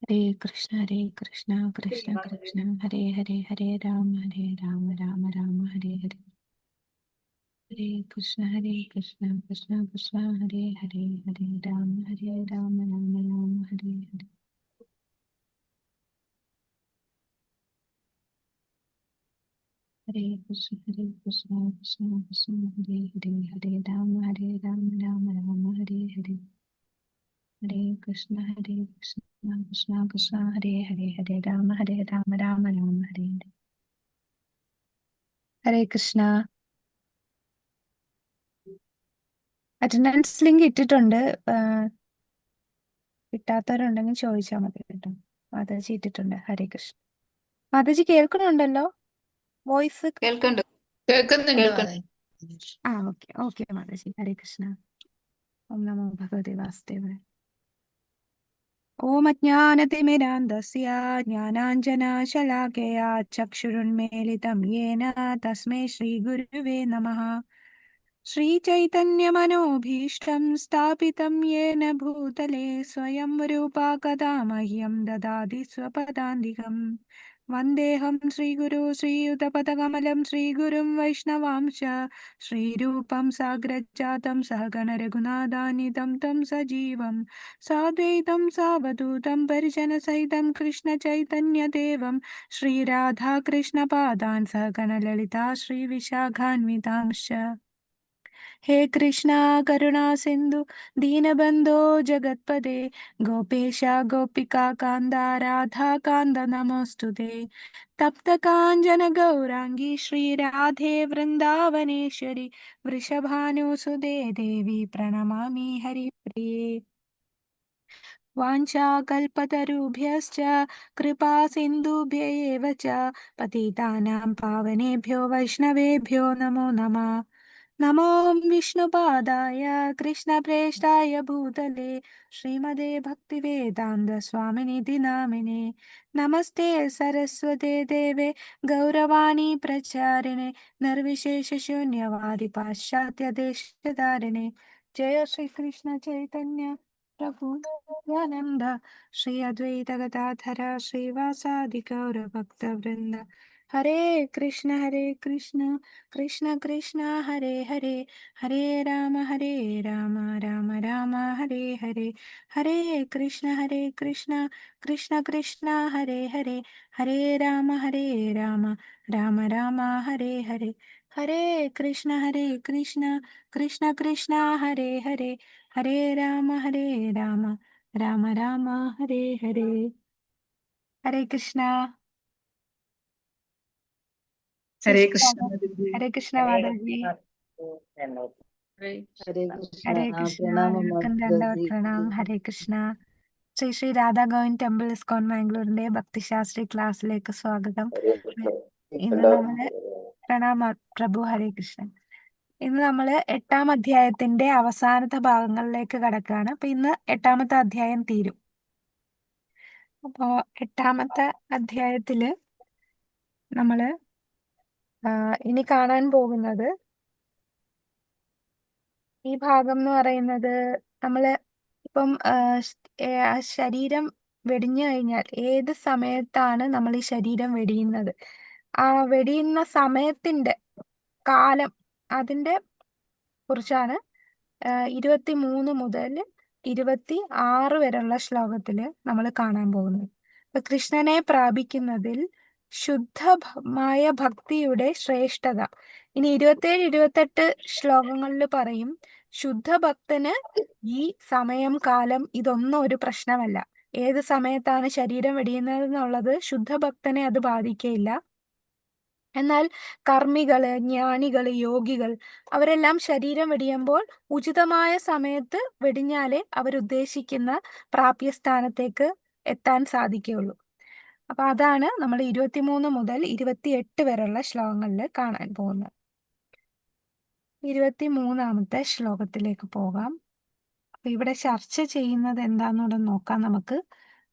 ഹരേ കൃഷ്ണ കൃഷ്ണ കൃഷ്ണ ഹരേ ഹരേ ഹരേ രാമ രാമ രാമ ഹരേ ഹരേ. ഹരേ കൃഷ്ണ കൃഷ്ണ കൃഷ്ണ ഹരേ ഹരേ ഹരേ രാമ രാമ രാമ ഹരേ ഹരേ. ഹരേ കൃഷ്ണ കൃഷ്ണ കൃഷ്ണ ഹരേ ഹരേ ഹരേ രാമ രാമ രാമ ഹരേ ഹരേ. ഹരേ കൃഷ്ണ കൃഷ്ണ ഹരേ ഹരേ ഹരേ രാമ രാമ രാമ ഹരേ ഹരേ. ഹരേ Krishna. Attendance link ഇട്ടിട്ടുണ്ട്. കിട്ടാത്തവരുണ്ടെങ്കിൽ ചോദിച്ചാൽ മതി കേട്ടോ. മാതാജി ഇട്ടിട്ടുണ്ട്. ഹരേ കൃഷ്ണ. മാതാജി കേൾക്കണുണ്ടല്ലോ വോയിസ്? കേൾക്കുന്നുണ്ട്. ആ ഓക്കെ ഓക്കെ മാതാജി. ഹരേ കൃഷ്ണ. ഓം നമോ ഭഗവതേ വാസുദേവായ. ഓം അജ്ഞാനതിമിരാന്ധസ്യ ജ്ഞാനാഞ്ജനശലാകയാ ചക്ഷുരുന്മീലിതം യേന തസ്മൈ ശ്രീഗുരുവേ നമഃ. ശ്രീചൈതന്യമനോഭീഷ്ടം സ്ഥാപിതം യേന ഭൂതലേ സ്വയം രൂപാ കഥാ മഹ്യം ദദാതി സ്വപദാന്തികം. വന്ദേഹം ശ്രീഗുരു ശ്രീയുതപദകമലം ശ്രീഗുരും വൈഷ്ണവാംശ ശ്രീരൂപം സാഗ്രജാതം സഹഗണ രഘുനാഥാനിധം തം സജീവം സാദ്വൈതം സാവധൂതം പരിജനസഹിതം കൃഷ്ണചൈതന്യദേവം ശ്രീരാധാകൃഷ്ണപാദാൻ സഹഗണ ലളിതാ ശ്രീവിശാഖാന്വിതാംശ്ച. हे कृष्णा करुणा सिंधु दीनबंधो जगत्पते गोपेश गोपिका कांदा राधा कांद नमोस्तुते. तप्त कांचन गौरांगी श्री राधे वृंदावनेश्वरी वृषभानुसुते देवी प्रणमामि हरिप्रिये. वाञ्छाकल्पतरुभ्यश्च कृपा सिन्धुभ्य एव च पतितानां पावनेभ्यो वैष्णवेभ्यो नमो नमः. नमो विष्णुपादाय कृष्णप्रेष्ठाय भूतले श्रीमदे भक्तिवेदान्त स्वामिनिधि नामिने. नमस्ते सरस्वते देवे गौरवाणी प्रचारिणे निर्विशेषशून्यवादि पाश्चात्यदेशधारिणे. जय श्री कृष्ण चैतन्य प्रभु नित्यानंद श्री अद्वैत गदाधर श्रीवासादि गौर भक्तवृंद. हरे कृष्ण कृष्ण कृष्ण हरे हरे हरे राम राम राम हरे हरे. हरे कृष्ण कृष्ण कृष्ण हरे हरे हरे राम राम राम हरे हरे. हरे कृष्ण कृष्ण कृष्ण हरे हरे हरे राम राम राम हरे हरे. हरे कृष्णा. ഹരേ കൃഷ്ണ. हरे कृष्णा माताजी. हरे कृष्णा. എല്ലാവർക്കും രണ്ടാമത് പ്രണാം. ഹരേ കൃഷ്ണ. ശ്രീ ശ്രീ രാധാ ഗോവിന്ദ് ടെമ്പിൾ ഇസ്കോൺ മാംഗ്ലൂരിന്റെ ഭക്തിശാസ്ത്രി ക്ലാസ്സിലേക്ക് സ്വാഗതം. ഇന്ന് നമ്മള് പ്രണാമ പ്രഭു. ഹരേ കൃഷ്ണൻ. ഇന്ന് നമ്മള് 8-ാം അധ്യായത്തിന്റെ അവസാനത്തെ ഭാഗങ്ങളിലേക്ക് കടക്കുകയാണ്. അപ്പൊ ഇന്ന് 8-ാമത്തെ അധ്യായം തീരും. അപ്പോ 8-ാമത്തെ അധ്യായത്തില് നമ്മള് ഇനി കാണാൻ പോകുന്നത് ഈ ഭാഗം എന്ന് പറയുന്നത് നമ്മള് ഇപ്പം ശരീരം വെടിഞ്ഞു കഴിഞ്ഞാൽ ഏത് സമയത്താണ് നമ്മൾ ഈ ശരീരം വെടിയുന്നത്, ആ വെടിയുന്ന സമയത്തിന്റെ കാലം, അതിന്റെ കുറിച്ചാണ് 23 മുതൽ 26 വരെയുള്ള ശ്ലോകത്തില് നമ്മൾ കാണാൻ പോകുന്നത്. അപ്പൊ കൃഷ്ണനെ പ്രാപിക്കുന്നതിൽ ശുദ്ധമായ ഭക്തിയുടെ ശ്രേഷ്ഠത ഇനി 27-28 ശ്ലോകങ്ങളിൽ പറയും. ശുദ്ധഭക്തന് ഈ സമയം കാലം ഇതൊന്നും ഒരു പ്രശ്നമല്ല. ഏത് സമയത്താണ് ശരീരം വെടിയുന്നത് എന്നുള്ളത് ശുദ്ധഭക്തനെ അത് ബാധിക്കയില്ല. എന്നാൽ കർമ്മികള്, ജ്ഞാനികള്, യോഗികൾ അവരെല്ലാം ശരീരം വെടിയുമ്പോൾ ഉചിതമായ സമയത്ത് വെടിഞ്ഞാലേ അവരുദ്ദേശിക്കുന്ന പ്രാപ്യസ്ഥാനത്തേക്ക് എത്താൻ സാധിക്കുകയുള്ളൂ. അപ്പൊ അതാണ് നമ്മൾ 23 മുതൽ 28 വരെയുള്ള ശ്ലോകങ്ങളിൽ കാണാൻ പോകുന്നത്. 23-ാമത്തെ ശ്ലോകത്തിലേക്ക് പോകാം. അപ്പൊ ഇവിടെ ചർച്ച ചെയ്യുന്നത് എന്താണെന്നൂടെ നോക്കാം നമുക്ക്.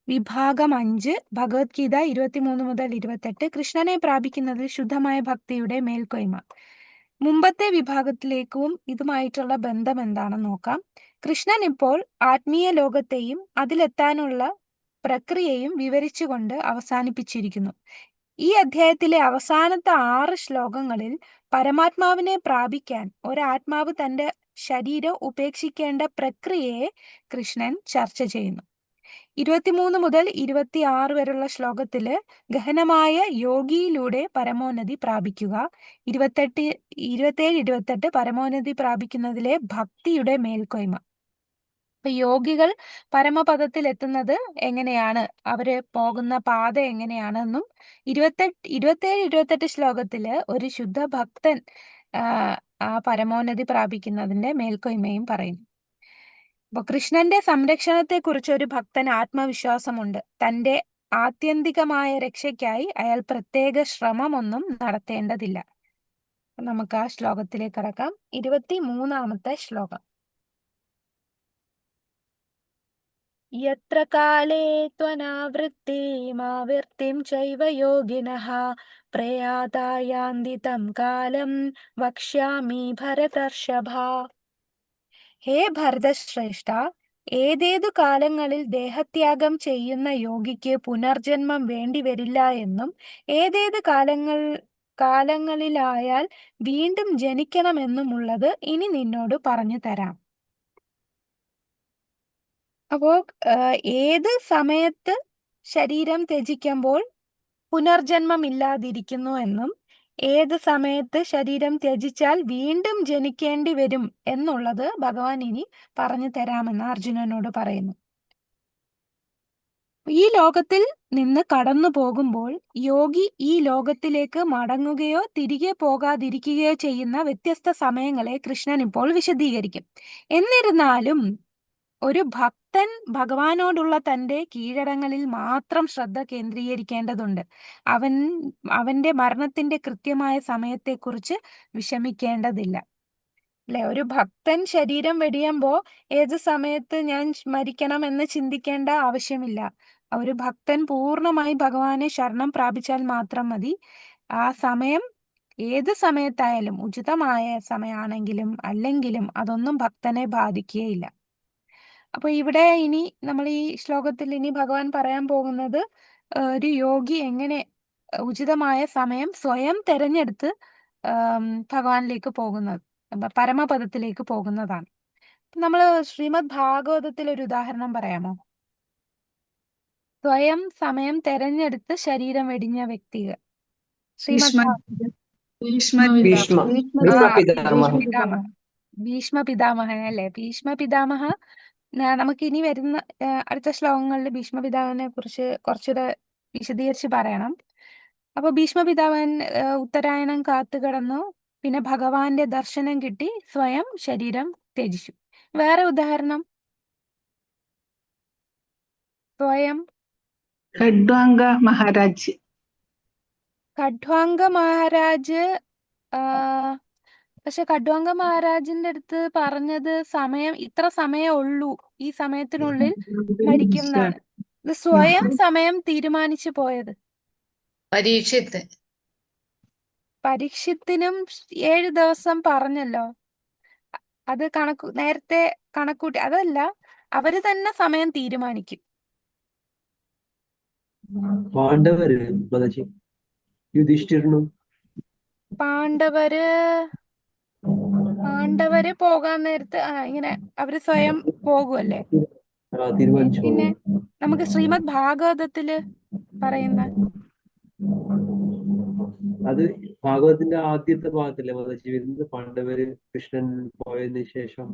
വിഭാഗം 5 ഭഗവത്ഗീത 23 മുതൽ 28 കൃഷ്ണനെ പ്രാപിക്കുന്നതിൽ ശുദ്ധമായ ഭക്തിയുടെ മേൽക്കോയ്മ. മുമ്പത്തെ വിഭാഗത്തിലേക്കും ഇതുമായിട്ടുള്ള ബന്ധം എന്താണെന്ന് നോക്കാം. കൃഷ്ണൻ ഇപ്പോൾ ആത്മീയ ലോകത്തെയും അതിലെത്താനുള്ള പ്രക്രിയയും വിവരിച്ചുകൊണ്ട് അവസാനിപ്പിച്ചിരിക്കുന്നു. ഈ അധ്യായത്തിലെ അവസാനത്തെ 6 ശ്ലോകങ്ങളിൽ പരമാത്മാവിനെ പ്രാപിക്കാൻ ഒരാത്മാവ് തന്റെ ശരീരം ഉപേക്ഷിക്കേണ്ട പ്രക്രിയയെ കൃഷ്ണൻ ചർച്ച ചെയ്യുന്നു. 23 മുതൽ 26 വരെയുള്ള ശ്ലോകത്തില് ഗഹനമായ യോഗിയിലൂടെ പരമോന്നതി പ്രാപിക്കുക, 27-28 പരമോന്നതി പ്രാപിക്കുന്നതിലെ ഭക്തിയുടെ മേൽക്കോയ്മ. അപ്പൊ യോഗികൾ പരമപദത്തിൽ എത്തുന്നത് എങ്ങനെയാണ്, അവര് പോകുന്ന പാത എങ്ങനെയാണെന്നും 27-28 ശ്ലോകത്തില് ഒരു ശുദ്ധ ഭക്തൻ ആ പരമോന്നതി പ്രാപിക്കുന്നതിന്റെ മേൽക്കോയ്മയും പറയുന്നു. അപ്പൊ കൃഷ്ണന്റെ സംരക്ഷണത്തെക്കുറിച്ച് ഒരു ഭക്തന് ആത്മവിശ്വാസമുണ്ട്. തന്റെ ആത്യന്തികമായ രക്ഷയ്ക്കായി അയാൾ പ്രത്യേക ശ്രമമൊന്നും നടത്തേണ്ടതില്ല. നമുക്ക് ആ ശ്ലോകത്തിലേക്ക് കടക്കാം. 23-ാമത്തെ ശ്ലോകം. യത്ര കാലേ ത്വനാവൃത്തിമാവൃത്തിം ചൈവ യോഗിനഃ പ്രയാതായാന്തി തം കാലം വക്ഷ്യാമി ഭരതർഷഭ. ഹേ ഭരതശ്രേഷ്ഠ, ഏതേതു കാലങ്ങളിൽ ദേഹത്യാഗം ചെയ്യുന്ന യോഗിക്ക് പുനർജന്മം വേണ്ടിവരില്ല എന്നും ഏതേത് കാലങ്ങളിലായാൽ വീണ്ടും ജനിക്കണമെന്നുമുള്ളത് ഇനി നിന്നോട് പറഞ്ഞു തരാം. അപ്പോ ഏത് സമയത്ത് ശരീരം ത്യജിക്കുമ്പോൾ പുനർജന്മം ഇല്ലാതിരിക്കുന്നു എന്നും ഏത് സമയത്ത് ശരീരം ത്യജിച്ചാൽ വീണ്ടും ജനിക്കേണ്ടി വരും എന്നുള്ളത് ഭഗവാൻ ഇനി പറഞ്ഞു തരാമെന്ന് അർജുനനോട് പറയുന്നു. ഈ ലോകത്തിൽ നിന്ന് കടന്നു പോകുമ്പോൾ യോഗി ഈ ലോകത്തിലേക്ക് മടങ്ങുകയോ തിരികെ പോകാതിരിക്കുകയോ ചെയ്യുന്ന വ്യത്യസ്ത സമയങ്ങളെ കൃഷ്ണൻ ഇപ്പോൾ വിശദീകരിക്കും. എന്നിരുന്നാലും ഒരു ഭക്തൻ ഭഗവാനോടുള്ള തന്റെ കീഴടങ്ങളിൽ മാത്രം ശ്രദ്ധ കേന്ദ്രീകരിക്കേണ്ടതുണ്ട്. അവന്റെ മരണത്തിന്റെ കൃത്യമായ സമയത്തെക്കുറിച്ച് വിഷമിക്കേണ്ടതില്ല. അല്ലെ, ഒരു ഭക്തൻ ശരീരം വെടിയുമ്പോ ഏത് സമയത്ത് ഞാൻ മരിക്കണം എന്ന് ചിന്തിക്കേണ്ട ആവശ്യമില്ല. ഒരു ഭക്തൻ പൂർണ്ണമായി ഭഗവാനെ ശരണം പ്രാപിച്ചാൽ മാത്രം മതി. ആ സമയം ഏത് സമയത്തായാലും, ഉചിതമായ സമയമാണെങ്കിലും അല്ലെങ്കിലും അതൊന്നും ഭക്തനെ ബാധിക്കുകയില്ല. അപ്പൊ ഇവിടെ ഇനി നമ്മൾ ഈ ശ്ലോകത്തിൽ ഇനി ഭഗവാൻ പറയാൻ പോകുന്നത് ഒരു യോഗി എങ്ങനെ ഉചിതമായ സമയം സ്വയം തെരഞ്ഞെടുത്ത് ഭഗവാനിലേക്ക് പോകുന്നത്, പരമപദത്തിലേക്ക് പോകുന്നതാണ്. നമ്മൾ ശ്രീമദ് ഭാഗവതത്തിൽ ഒരു ഉദാഹരണം പറയാമോ? സ്വയം സമയം തെരഞ്ഞെടുത്ത് ശരീരം വെടിഞ്ഞ വ്യക്തികൾ. ശ്രീമദ് ഭീഷ്മ പിതാമഹൻ അല്ലെ. ഭീഷ്മ പിതാമഹ നമുക്ക് ഇനി വരുന്ന അടുത്ത ശ്ലോകങ്ങളിൽ ഭീഷ്മ പിതാവിനെ കുറിച്ച് കുറച്ചുകൂടെ വിശദീകരിച്ച് പറയണം. അപ്പൊ ഭീഷ്മ പിതാവൻ ഉത്തരായണം കാത്തുകിടന്നു, പിന്നെ ഭഗവാന്റെ ദർശനം കിട്ടി, സ്വയം ശരീരം ത്യജിച്ചു. വേറെ ഉദാഹരണം, സ്വയം ഖഡ്വാംഗ മഹാരാജ്. ഖഡ്വാംഗ മഹാരാജ് പക്ഷെ ഖഡ്വാംഗ മഹാരാജിന്റെ അടുത്ത് പറഞ്ഞത് സമയം ഇത്ര സമയമേ ഉള്ളൂ, ഈ സമയത്തിനുള്ളിൽ മരിക്കും എന്നാണ്. ഇത് സ്വയം സമയം തീരുമാനിച്ചു പോയത്. പരീക്ഷത്തിനും 7 ദിവസം പറഞ്ഞല്ലോ. അത് നേരത്തെ കണക്കൂട്ടി, അതല്ല, അവര് തന്നെ സമയം തീരുമാനിക്കും. പാണ്ഡവര് പോകാൻ നേരത്ത് ഇങ്ങനെ അവര് സ്വയം പോകുമല്ലേ. പിന്നെ നമുക്ക് ശ്രീമദ് ഭാഗവതത്തില് പറയുന്ന അത് ഭാഗവതത്തിന്റെ ആദ്യത്തെ ഭാഗത്തല്ലേ വരുന്നത്, പാണ്ഡവര് കൃഷ്ണൻ പോയതിനു ശേഷം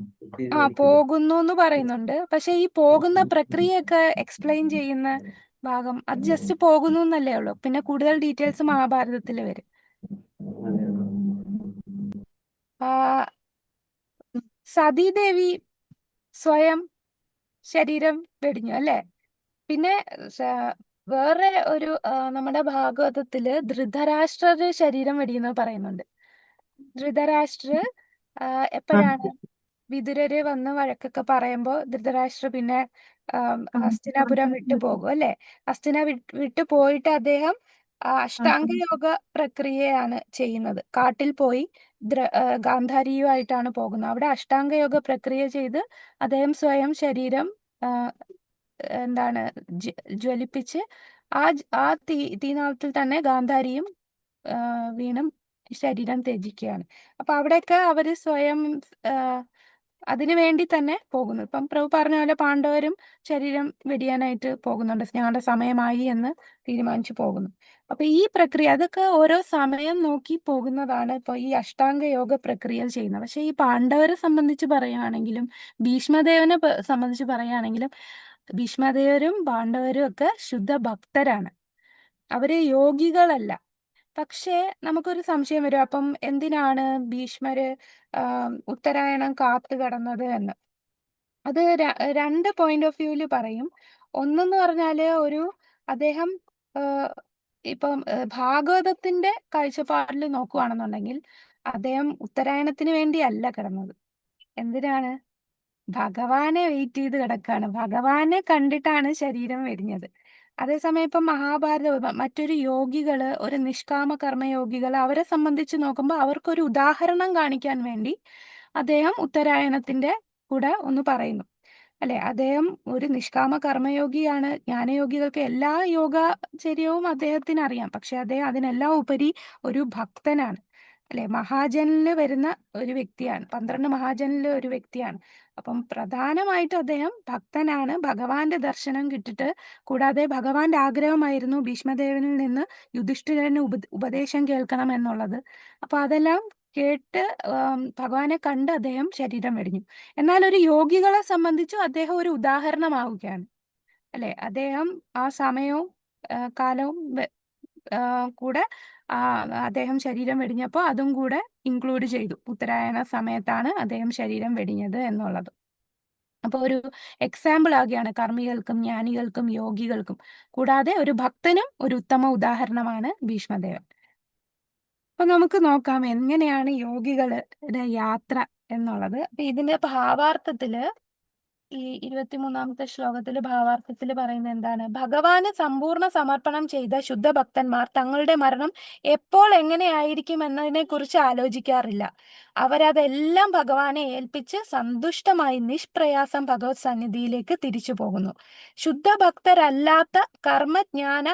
പോകുന്നു എന്ന് പറയുന്നുണ്ട്. പക്ഷെ ഈ പോകുന്ന പ്രക്രിയയൊക്കെ എക്സ്പ്ലെയിൻ ചെയ്യുന്ന ഭാഗം അത് ജസ്റ്റ് പോകുന്നു എന്നല്ലേ ഉള്ളൂ. പിന്നെ കൂടുതൽ ഡീറ്റെയിൽസ് മഹാഭാരതത്തിൽ വരും. സതീദേവി സ്വയം ശരീരം വെടിഞ്ഞു അല്ലേ. പിന്നെ വേറെ ഒരു നമ്മുടെ ഭാഗവതത്തില് ധൃതരാഷ്ട്രര് ശരീരം വെടിയുന്നത് പറയുന്നുണ്ട്. ധൃതരാഷ്ട്ര എപ്പോഴാണ് വിതുരര് വന്ന് വഴക്കൊക്കെ പറയുമ്പോ ധൃതരാഷ്ട്ര പിന്നെ ഹസ്തിനാപുരം വിട്ടു പോകും അല്ലെ. വിട്ടു പോയിട്ട് അദ്ദേഹം അഷ്ടാംഗയോഗ പ്രക്രിയയാണ് ചെയ്യുന്നത്. കാട്ടിൽ പോയി ഗാന്ധാരിയുമായിട്ടാണ് പോകുന്നത്. അവിടെ അഷ്ടാംഗയോഗ പ്രക്രിയ ചെയ്ത് അദ്ദേഹം സ്വയം ശരീരം എന്താണ് ജ്വലിപ്പിച്ച് ആ തീനാളത്തിൽ തന്നെ ഗാന്ധാരിയും വീണും ശരീരം ത്യജിക്കുകയാണ്. അപ്പൊ അവിടെയൊക്കെ അവര് സ്വയം അതിനു വേണ്ടി തന്നെ പോകുന്നു. ഇപ്പം പ്രഭു പറഞ്ഞ പോലെ പാണ്ഡവരും ശരീരം വെടിയാനായിട്ട് പോകുന്നുണ്ട്, ഞങ്ങളുടെ സമയമായി എന്ന് തീരുമാനിച്ചു പോകുന്നു. അപ്പൊ ഈ പ്രക്രിയ അതൊക്കെ ഓരോ സമയം നോക്കി പോകുന്നതാണ് ഇപ്പൊ ഈ അഷ്ടാംഗ യോഗ പ്രക്രിയ ചെയ്യുന്നത്. പക്ഷെ ഈ പാണ്ഡവരെ സംബന്ധിച്ച് പറയുകയാണെങ്കിലും ഭീഷ്മദേവനെ സംബന്ധിച്ച് പറയുകയാണെങ്കിലും ഭീഷ്മദേവരും പാണ്ഡവരും ഒക്കെ ശുദ്ധ ഭക്തരാണ്, അവര് യോഗികളല്ല. പക്ഷേ നമുക്കൊരു സംശയം വരും, അപ്പം എന്തിനാണ് ഭീഷ്മര് ഉത്തരായണം കാത്തു കടന്നത് എന്ന്. അത് രണ്ട് പോയിന്റ് ഓഫ് വ്യൂവിൽ പറയും. ഒന്നെന്ന് പറഞ്ഞാല് അദ്ദേഹം ഇപ്പം ഭാഗവതത്തിന്റെ കാഴ്ചപ്പാടിൽ നോക്കുകയാണെന്നുണ്ടെങ്കിൽ അദ്ദേഹം ഉത്തരായണത്തിന് വേണ്ടിയല്ല കിടന്നത്. എന്തിനാണ്? ഭഗവാനെ വെയിറ്റ് ചെയ്ത് കിടക്കാണ്, ഭഗവാനെ കണ്ടിട്ടാണ് ശരീരം വെടിഞ്ഞത്. അതേസമയം ഇപ്പം മഹാഭാരത മറ്റൊരു യോഗികള്, ഒരു നിഷ്കാമ കർമ്മയോഗികള്, അവരെ സംബന്ധിച്ച് നോക്കുമ്പോൾ അവർക്കൊരു ഉദാഹരണം കാണിക്കാൻ വേണ്ടി അദ്ദേഹം ഉത്തരായണത്തിന്റെ കൂടെ ഒന്ന് പറയുന്നു, അല്ലെ? അദ്ദേഹം ഒരു നിഷ്കാമ കർമ്മയോഗിയാണ്. ജ്ഞാനയോഗികൾക്ക് എല്ലാ യോഗാചര്യവും അദ്ദേഹത്തിന് അറിയാം, പക്ഷെ അദ്ദേഹം അതിനെല്ലാം ഉപരി ഒരു ഭക്തനാണ്, അല്ലെ? മഹാജനില് വരുന്ന ഒരു വ്യക്തിയാണ്, 12 മഹാജനിലെ ഒരു വ്യക്തിയാണ്. അപ്പം പ്രധാനമായിട്ടും അദ്ദേഹം ഭക്തനാണ്, ഭഗവാന്റെ ദർശനം കിട്ടിട്ട്. കൂടാതെ ഭഗവാന്റെ ആഗ്രഹമായിരുന്നു ഭീഷ്മദേവനിൽ നിന്ന് യുധിഷ്ഠിരന് ഉപദേശം കേൾക്കണം എന്നുള്ളത്. അപ്പൊ അതെല്ലാം കേട്ട് ഭഗവാനെ കണ്ട് അദ്ദേഹം ശരീരം വെടിഞ്ഞു. എന്നാൽ ഒരു യോഗികളെ സംബന്ധിച്ചും അദ്ദേഹം ഒരു ഉദാഹരണമാവുകയാണ്, അല്ലെ? അദ്ദേഹം ആ സമയവും കാലവും കൂടെ അദ്ദേഹം ശരീരം വെടിഞ്ഞപ്പോൾ അതും കൂടെ ഇൻക്ലൂഡ് ചെയ്തു. ഉത്തരായണ സമയത്താണ് അദ്ദേഹം ശരീരം വെടിഞ്ഞത് എന്നുള്ളത്. അപ്പൊ ഒരു എക്സാമ്പിൾ ആകുകയാണ് കർമ്മികൾക്കും ജ്ഞാനികൾക്കും യോഗികൾക്കും. കൂടാതെ ഒരു ഭക്തനും ഒരു ഉത്തമ ഉദാഹരണമാണ് ഭീഷ്മദേവൻ. അപ്പൊ നമുക്ക് നോക്കാം എങ്ങനെയാണ് യോഗികളുടെ യാത്ര എന്നുള്ളത്. അപ്പൊ ഇതിന്റെ ഭാവാർത്ഥത്തില് ഈ 23-ാമത്തെ ശ്ലോകത്തില് ഭാവാർത്ഥത്തിൽ പറയുന്നത് എന്താണ്? ഭഗവാന് സമ്പൂർണ്ണ സമർപ്പണം ചെയ്ത ശുദ്ധഭക്തന്മാർ തങ്ങളുടെ മരണം എപ്പോൾ എങ്ങനെയായിരിക്കും എന്നതിനെ കുറിച്ച് ആലോചിക്കാറില്ല. അവരതെല്ലാം ഭഗവാനെ ഏൽപ്പിച്ച് സന്തുഷ്ടമായി നിഷ്പ്രയാസം ഭഗവത് സന്നിധിയിലേക്ക് തിരിച്ചു പോകുന്നു. ശുദ്ധഭക്തരല്ലാത്ത കർമ്മജ്ഞാന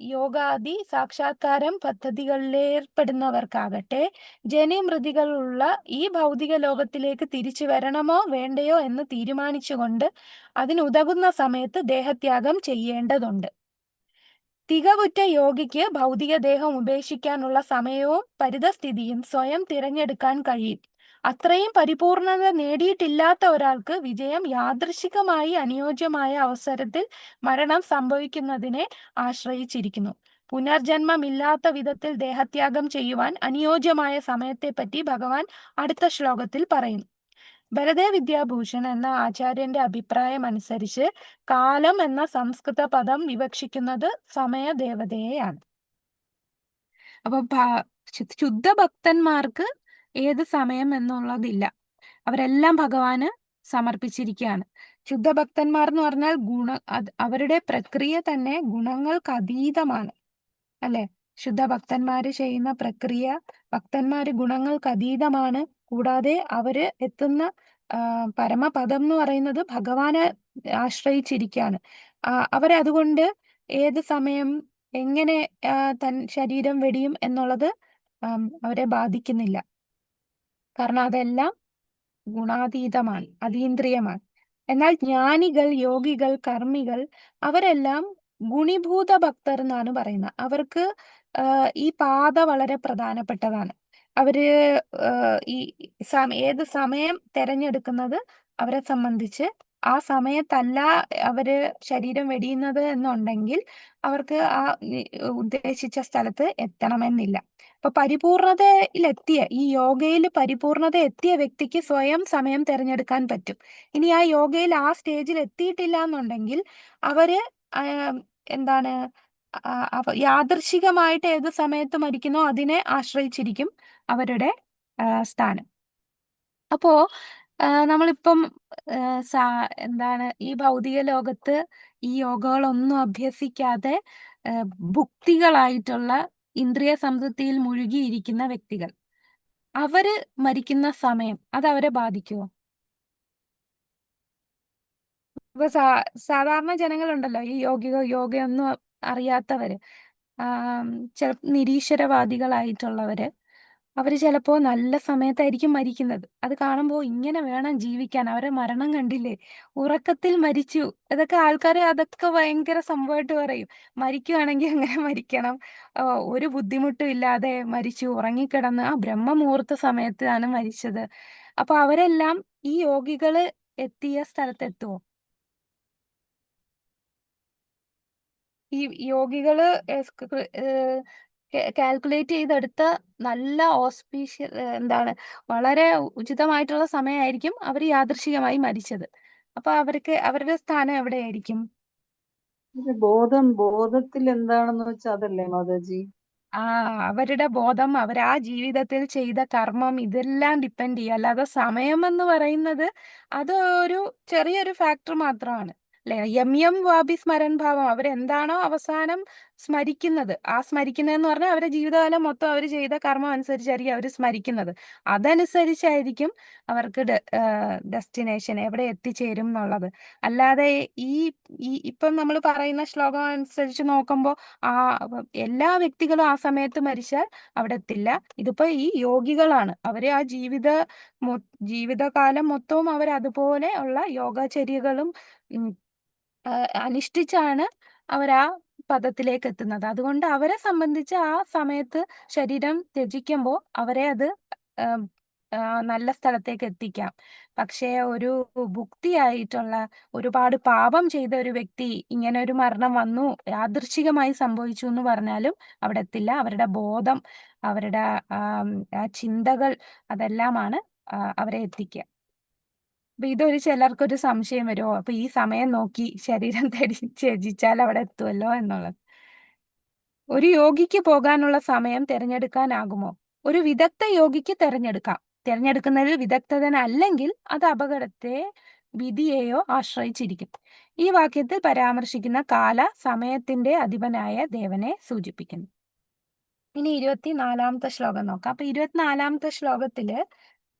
യോഗാദി സാക്ഷാത്കാരം പദ്ധതികളിലേർപ്പെടുന്നവർക്കാകട്ടെ ജനിമൃതികളുള്ള ഈ ഭൗതിക ലോകത്തിലേക്ക് തിരിച്ചു വരണമോ വേണ്ടയോ എന്ന് തീരുമാനിച്ചുകൊണ്ട് അതിനുതകുന്ന സമയത്ത് ദേഹത്യാഗം ചെയ്യേണ്ടതുണ്ട്. തികവുറ്റ യോഗിക്ക് ഭൗതിക ദേഹം ഉപേക്ഷിക്കാനുള്ള സമയവും പരിതസ്ഥിതിയും സ്വയം തിരഞ്ഞെടുക്കാൻ കഴിയും. അത്രയും പരിപൂർണത നേടിയിട്ടില്ലാത്ത ഒരാൾക്ക് വിജയം യാദൃശികമായി അനുയോജ്യമായ അവസരത്തിൽ മരണം സംഭവിക്കുന്നതിനെ ആശ്രയിച്ചിരിക്കുന്നു. പുനർജന്മമില്ലാത്ത വിധത്തിൽ ദേഹത്യാഗം ചെയ്യുവാൻ അനുയോജ്യമായ സമയത്തെപ്പറ്റി ഭഗവാൻ അടുത്ത ശ്ലോകത്തിൽ പറയുന്നു. ബലദേവ് വിദ്യാഭൂഷൺ എന്ന ആചാര്യന്റെ അഭിപ്രായം അനുസരിച്ച് കാലം എന്ന സംസ്കൃത പദം വിവക്ഷിക്കുന്നത് സമയദേവതയെയാണ്. അപ്പൊ ശുദ്ധഭക്തന്മാർക്ക് ഏത് സമയം എന്നുള്ളതില്ല, അവരെല്ലാം ഭഗവാന് സമർപ്പിച്ചിരിക്കുകയാണ്. ശുദ്ധഭക്തന്മാർ എന്ന് പറഞ്ഞാൽ അവരുടെ പ്രക്രിയ തന്നെ ഗുണങ്ങൾക്ക് അതീതമാണ്, അല്ലെ? ശുദ്ധഭക്തന്മാര് ചെയ്യുന്ന പ്രക്രിയ, ഭക്തന്മാര് ഗുണങ്ങൾക്ക് അതീതമാണ്. കൂടാതെ അവര് എത്തുന്ന പരമപദം എന്ന് പറയുന്നത് ഭഗവാനെ ആശ്രയിച്ചിരിക്കുകയാണ്. അവരതുകൊണ്ട് ഏത് സമയം എങ്ങനെ തൻ ശരീരം വെടിയും എന്നുള്ളത് അവരെ ബാധിക്കുന്നില്ല. കാരണം അതെല്ലാം ഗുണാതീതമാണ്, അതീന്ദ്രിയമാണ്. എന്നാൽ ജ്ഞാനികൾ, യോഗികൾ, കർമ്മികൾ അവരെല്ലാം ഗുണിഭൂത ഭക്തർ എന്നാണ് പറയുന്നത്. അവർക്ക് ഈ പാത വളരെ പ്രധാനപ്പെട്ടതാണ്. അവര് ഈ ഏത് സമയം തെരഞ്ഞെടുക്കുന്നത് അവരെ സംബന്ധിച്ച് ആ സമയത്തല്ല അവര് ശരീരം വെടിയുന്നത് എന്നുണ്ടെങ്കിൽ അവർക്ക് ആ ഉദ്ദേശിച്ച സ്ഥലത്ത് എത്തണമെന്നില്ല. അപ്പൊ പരിപൂർണതയിലെത്തിയ ഈ യോഗയിൽ പരിപൂർണത എത്തിയ വ്യക്തിക്ക് സ്വയം സമയം തിരഞ്ഞെടുക്കാൻ പറ്റും. ഇനി ആ യോഗയിൽ ആ സ്റ്റേജിൽ എത്തിയിട്ടില്ല എന്നുണ്ടെങ്കിൽ അവര് എന്താണ് യാദൃശികമായിട്ട് ഏത് സമയത്ത് മരിക്കുന്നോ അതിനെ ആശ്രയിച്ചിരിക്കും അവരുടെ സ്ഥാനം. അപ്പോ നമ്മളിപ്പം എന്താണ് ഈ ഭൗതിക ലോകത്ത് ഈ യോഗകളൊന്നും അഭ്യസിക്കാതെ ഭുക്തികളായിട്ടുള്ള ഇന്ദ്രിയ സംതൃപ്തിയിൽ മുഴുകിയിരിക്കുന്ന വ്യക്തികൾ, അവര് മരിക്കുന്ന സമയം അത് അവരെ ബാധിക്കുമോ? ഇപ്പൊ സാധാരണ ജനങ്ങളുണ്ടല്ലോ, ഈ യോഗയൊന്നും അറിയാത്തവര്, ചില നിരീശ്വരവാദികളായിട്ടുള്ളവര്, അവര് ചിലപ്പോ നല്ല സമയത്തായിരിക്കും മരിക്കുന്നത്. അത് കാണുമ്പോൾ ഇങ്ങനെ വേണം ജീവിക്കാൻ, അവരെ മരണം കണ്ടില്ലേ, ഉറക്കത്തിൽ മരിച്ചു. ഇതൊക്കെ ആൾക്കാര് അതൊക്കെ ഭയങ്കര സംഭവമായിട്ട് പറയും. മരിക്കുവാണെങ്കിൽ അങ്ങനെ മരിക്കണം, ഒരു ബുദ്ധിമുട്ടും ഇല്ലാതെ മരിച്ചു, ഉറങ്ങിക്കിടന്ന് ആ ബ്രഹ്മമുഹൂർത്ത സമയത്താണ് മരിച്ചത്. അപ്പൊ അവരെല്ലാം ഈ യോഗികള് എത്തിയ സ്ഥലത്തെത്തുമോ? ഈ യോഗികള് കാൽക്കുലേറ്റ് ചെയ്തെടുത്ത നല്ല എന്താണ്, വളരെ ഉചിതമായിട്ടുള്ള സമയമായിരിക്കും അവർ യാദൃശികമായി മരിച്ചത്. അപ്പൊ അവരുടെ സ്ഥാനം എവിടെയായിരിക്കും? ബോധത്തിൽ എന്താണെന്ന് വെച്ചാൽ അതല്ലേ മാതാജി? അവരുടെ ബോധം, അവർ ആ ജീവിതത്തിൽ ചെയ്ത കർമ്മം, ഇതെല്ലാം ഡിപ്പെൻഡ് ചെയ്യും. അല്ലാതെ സമയം എന്ന് പറയുന്നത് അത് ഒരു ചെറിയൊരു ഫാക്ടർ മാത്രമാണ് അല്ലെ. യം വാപി സ്മരൺ ഭാവം, അവരെന്താണോ അവസാനം സ്മരിക്കുന്നത്, ആ സ്മരിക്കുന്നതെന്ന് പറഞ്ഞാൽ അവരുടെ ജീവിതകാലം മൊത്തം അവർ ചെയ്ത കർമ്മം അനുസരിച്ചായിരിക്കും അവർ സ്മരിക്കുന്നത്. അതനുസരിച്ചായിരിക്കും അവർക്ക് ഡെസ്റ്റിനേഷൻ എവിടെ എത്തിച്ചേരും എന്നുള്ളത്. അല്ലാതെ ഈ ഇപ്പം നമ്മൾ പറയുന്ന ശ്ലോകം അനുസരിച്ച് നോക്കുമ്പോൾ എല്ലാ വ്യക്തികളും ആ സമയത്ത് മരിച്ചാൽ അവിടെ എത്തില്ല. ഇതിപ്പോ ഈ യോഗികളാണ്, അവര് ആ ജീവിതകാലം മൊത്തവും അവർ അതുപോലെ ഉള്ള യോഗചര്യകളും അനുഷ്ഠിച്ചാണ് അവർ ആ പദത്തിലേക്ക് എത്തുന്നത്. അതുകൊണ്ട് അവരെ സംബന്ധിച്ച് ആ സമയത്ത് ശരീരം ത്യജിക്കുമ്പോൾ അവരെ അത് നല്ല സ്ഥലത്തേക്ക് എത്തിക്കാം. പക്ഷേ ഒരു ഭുക്തിയായിട്ടുള്ള, ഒരുപാട് പാപം ചെയ്ത ഒരു വ്യക്തി ഇങ്ങനെ ഒരു മരണം വന്നു, യാദൃച്ഛികമായി സംഭവിച്ചു എന്ന് പറഞ്ഞാലും അവിടെ എത്തില്ല. അവരുടെ ബോധം, അവരുടെ ആ ചിന്തകൾ, അതെല്ലാമാണ് അവരെ എത്തിക്കുക. അപ്പൊ ഇതൊരു ചിലർക്കൊരു സംശയം വരുമോ, അപ്പൊ ഈ സമയം നോക്കി ശരീരം ത്യജിച്ചാൽ അവിടെ എത്തുമല്ലോ എന്നുള്ളത്. ഒരു യോഗിക്ക് പോകാനുള്ള സമയം തിരഞ്ഞെടുക്കാനാകുമോ? ഒരു വിദഗ്ധ യോഗിക്ക് തിരഞ്ഞെടുക്കാം. തിരഞ്ഞെടുക്കുന്നതിൽ വിദഗ്ധനല്ലെങ്കിൽ അത് അപകടത്തെ, വിധിയെയോ ആശ്രയിച്ചിരിക്കും. ഈ വാക്യത്തിൽ പരാമർശിക്കുന്ന കാല സമയത്തിന്റെ അധിപനായ ദേവനെ സൂചിപ്പിക്കുന്നു. ഇനി 24-ാമത്തെ ശ്ലോകം നോക്കാം. അപ്പൊ 24-ാമത്തെ ശ്ലോകത്തില്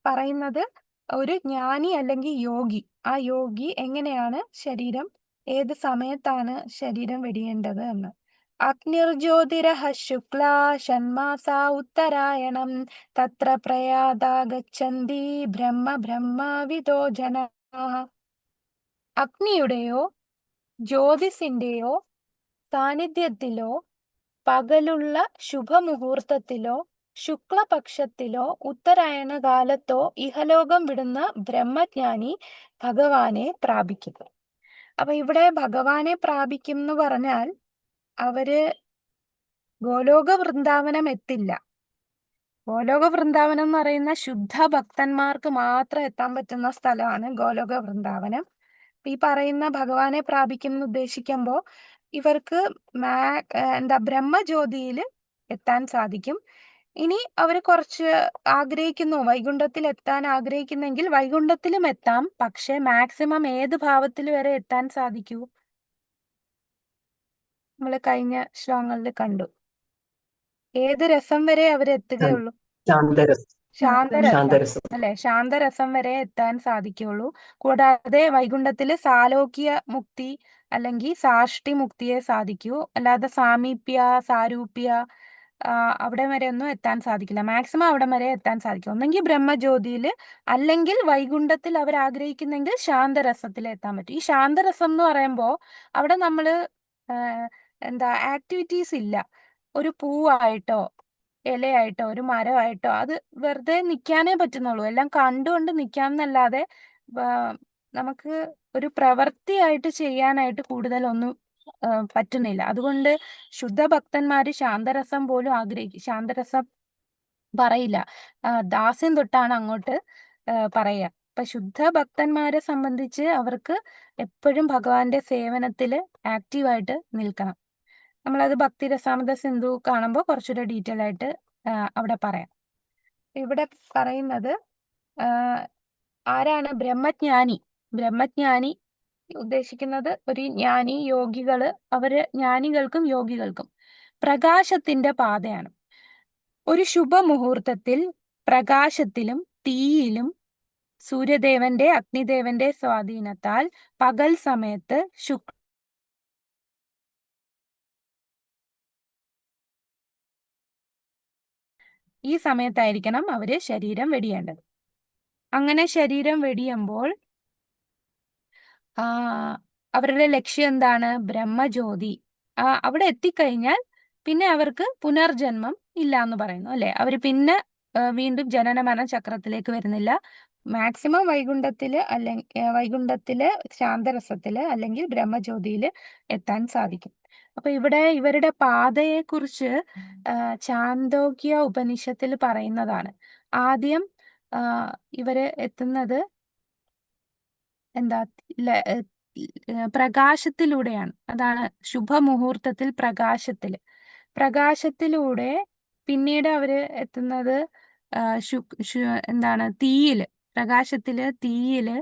പറയുന്നത് ഒരു ജ്ഞാനി അല്ലെങ്കിൽ യോഗി, ആ യോഗി എങ്ങനെയാണ് ശരീരം, ഏത് സമയത്താണ് ശരീരം വെടിയേണ്ടത് എന്ന്. അഗ്നിർജ്യോതിരഃ ശുക്ലാ ഷണ്മാസാ ഉത്തരായണം തത്ര പ്രയാതാ ഗച്ഛന്തി ബ്രഹ്മവിദോ ജനാഃ. അഗ്നിയുടെയോ ജ്യോതിസിന്റെയോ സാന്നിധ്യത്തിലോ പകലുള്ള ശുഭമുഹൂർത്തത്തിലോ ശുക്ലപക്ഷത്തിലോ ഉത്തരായണ കാലത്തോ ഇഹലോകം വിടുന്ന ബ്രഹ്മജ്ഞാനി ഭഗവാനെ പ്രാപിക്കും. അപ്പൊ ഇവിടെ ഭഗവാനെ പ്രാപിക്കും എന്ന് പറഞ്ഞാൽ അവര് ഗോലോക വൃന്ദാവനം എത്തില്ല. ഗോലോക വൃന്ദാവനം എന്ന് പറയുന്ന ശുദ്ധ ഭക്തന്മാർക്ക് മാത്രം എത്താൻ പറ്റുന്ന സ്ഥലമാണ് ഗോലോക വൃന്ദാവനം. ഈ പറയുന്ന ഭഗവാനെ പ്രാപിക്കും എന്ന് ഉദ്ദേശിക്കുമ്പോൾ ഇവർക്ക് ബ്രഹ്മജ്യോതിയിൽ എത്താൻ സാധിക്കും. ഇനി അവർ കുറച്ച് ആഗ്രഹിക്കുന്നു, വൈകുണ്ഠത്തിൽ എത്താൻ ആഗ്രഹിക്കുന്നെങ്കിൽ വൈകുണ്ഠത്തിലും എത്താം. പക്ഷെ മാക്സിമം ഏത് ഭാവത്തിൽ വരെ എത്താൻ സാധിക്കൂ? നമ്മൾ കഴിഞ്ഞ ശ്ലോകങ്ങളിൽ കണ്ടു, ഏത് രസം വരെ അവരെത്തുകയുള്ളൂ? ശാന്തരസം അല്ലെ, ശാന്തരസം വരെ എത്താൻ സാധിക്കുള്ളൂ. കൂടാതെ വൈകുണ്ഠത്തില് സാലോക്യ മുക്തി അല്ലെങ്കിൽ സാഷ്ടി മുക്തിയെ സാധിക്കൂ. അല്ലാതെ സാമീപ്യ, സാരൂപ്യ അവിടെ വരെ ഒന്നും എത്താൻ സാധിക്കില്ല. മാക്സിമം അവിടെ വരെ എത്താൻ സാധിക്കും. ഒന്നെങ്കിൽ ബ്രഹ്മജ്യോതിയില്, അല്ലെങ്കിൽ വൈകുണ്ഠത്തിൽ അവർ ആഗ്രഹിക്കുന്നെങ്കിൽ ശാന്തരസത്തിൽ എത്താൻ പറ്റും. ഈ ശാന്തരസം എന്ന് പറയുമ്പോൾ അവിടെ നമ്മള് ആക്ടിവിറ്റീസ് ഇല്ല. ഒരു പൂവായിട്ടോ ഇലയായിട്ടോ ഒരു മരമായിട്ടോ അത് വെറുതെ നിൽക്കാനേ പറ്റുന്നുള്ളൂ. എല്ലാം കണ്ടുകൊണ്ട് നിൽക്കാമെന്നല്ലാതെ നമുക്ക് ഒരു പ്രവൃത്തിയായിട്ട് ചെയ്യാനായിട്ട് കൂടുതലൊന്നും പറ്റുന്നില്ല. അതുകൊണ്ട് ശുദ്ധഭക്തന്മാര് ശാന്തരസം പോലും ശാന്തരസം പറയില്ല, ദാസ്യം തൊട്ടാണ് അങ്ങോട്ട് പറയുക. അപ്പൊ ശുദ്ധ ഭക്തന്മാരെ സംബന്ധിച്ച് അവർക്ക് എപ്പോഴും ഭഗവാന്റെ സേവനത്തില് ആക്റ്റീവായിട്ട് നിൽക്കണം. നമ്മളത് ഭക്തിരസാമൃത സിന്ധു കാണുമ്പോൾ കുറച്ചുകൂടെ ഡീറ്റെയിൽ ആയിട്ട് അവിടെ പറയാം. ഇവിടെ പറയുന്നത് ആരാണ് ബ്രഹ്മജ്ഞാനി? ബ്രഹ്മജ്ഞാനി ഉദ്ദേശിക്കുന്നത് ഒരു ജ്ഞാനി, യോഗികള്, അവര് ജ്ഞാനികൾക്കും യോഗികൾക്കും പ്രകാശത്തിന്റെ പാതയാണ്. ഒരു ശുഭമുഹൂർത്തത്തിൽ പ്രകാശത്തിലും തീയിലും സൂര്യദേവന്റെ അഗ്നിദേവന്റെ സ്വാധീനത്താൽ പകൽ സമയത്ത് ഈ സമയത്തായിരിക്കണം അവര് ശരീരം വെടിയേണ്ടത്. അങ്ങനെ ശരീരം വെടിയുമ്പോൾ അവരുടെ ലക്ഷ്യം എന്താണ്? ബ്രഹ്മജ്യോതി. അവിടെ എത്തിക്കഴിഞ്ഞാൽ പിന്നെ അവർക്ക് പുനർജന്മം ഇല്ല എന്ന് പറയുന്നു അല്ലെ. അവർ പിന്നെ വീണ്ടും ജനന മരണ ചക്രത്തിലേക്ക് വരുന്നില്ല. മാക്സിമം വൈകുണ്ഠത്തില് ശാന്തരസത്തില് അല്ലെങ്കിൽ ബ്രഹ്മജ്യോതിയില് എത്താൻ സാധിക്കും. അപ്പൊ ഇവിടെ ഇവരുടെ പാതയെ കുറിച്ച് ചാന്തോക്യ ഉപനിഷത്തിൽ പറയുന്നതാണ്. ആദ്യം ഇവര് എത്തുന്നത് എന്താ പ്രകാശത്തിലൂടെയാണ്. അതാണ് ശുഭമുഹൂർത്തത്തിൽ പ്രകാശത്തിലൂടെ പിന്നീട് അവര് എത്തുന്നത് എന്താണ് തീയില്, തീയില്,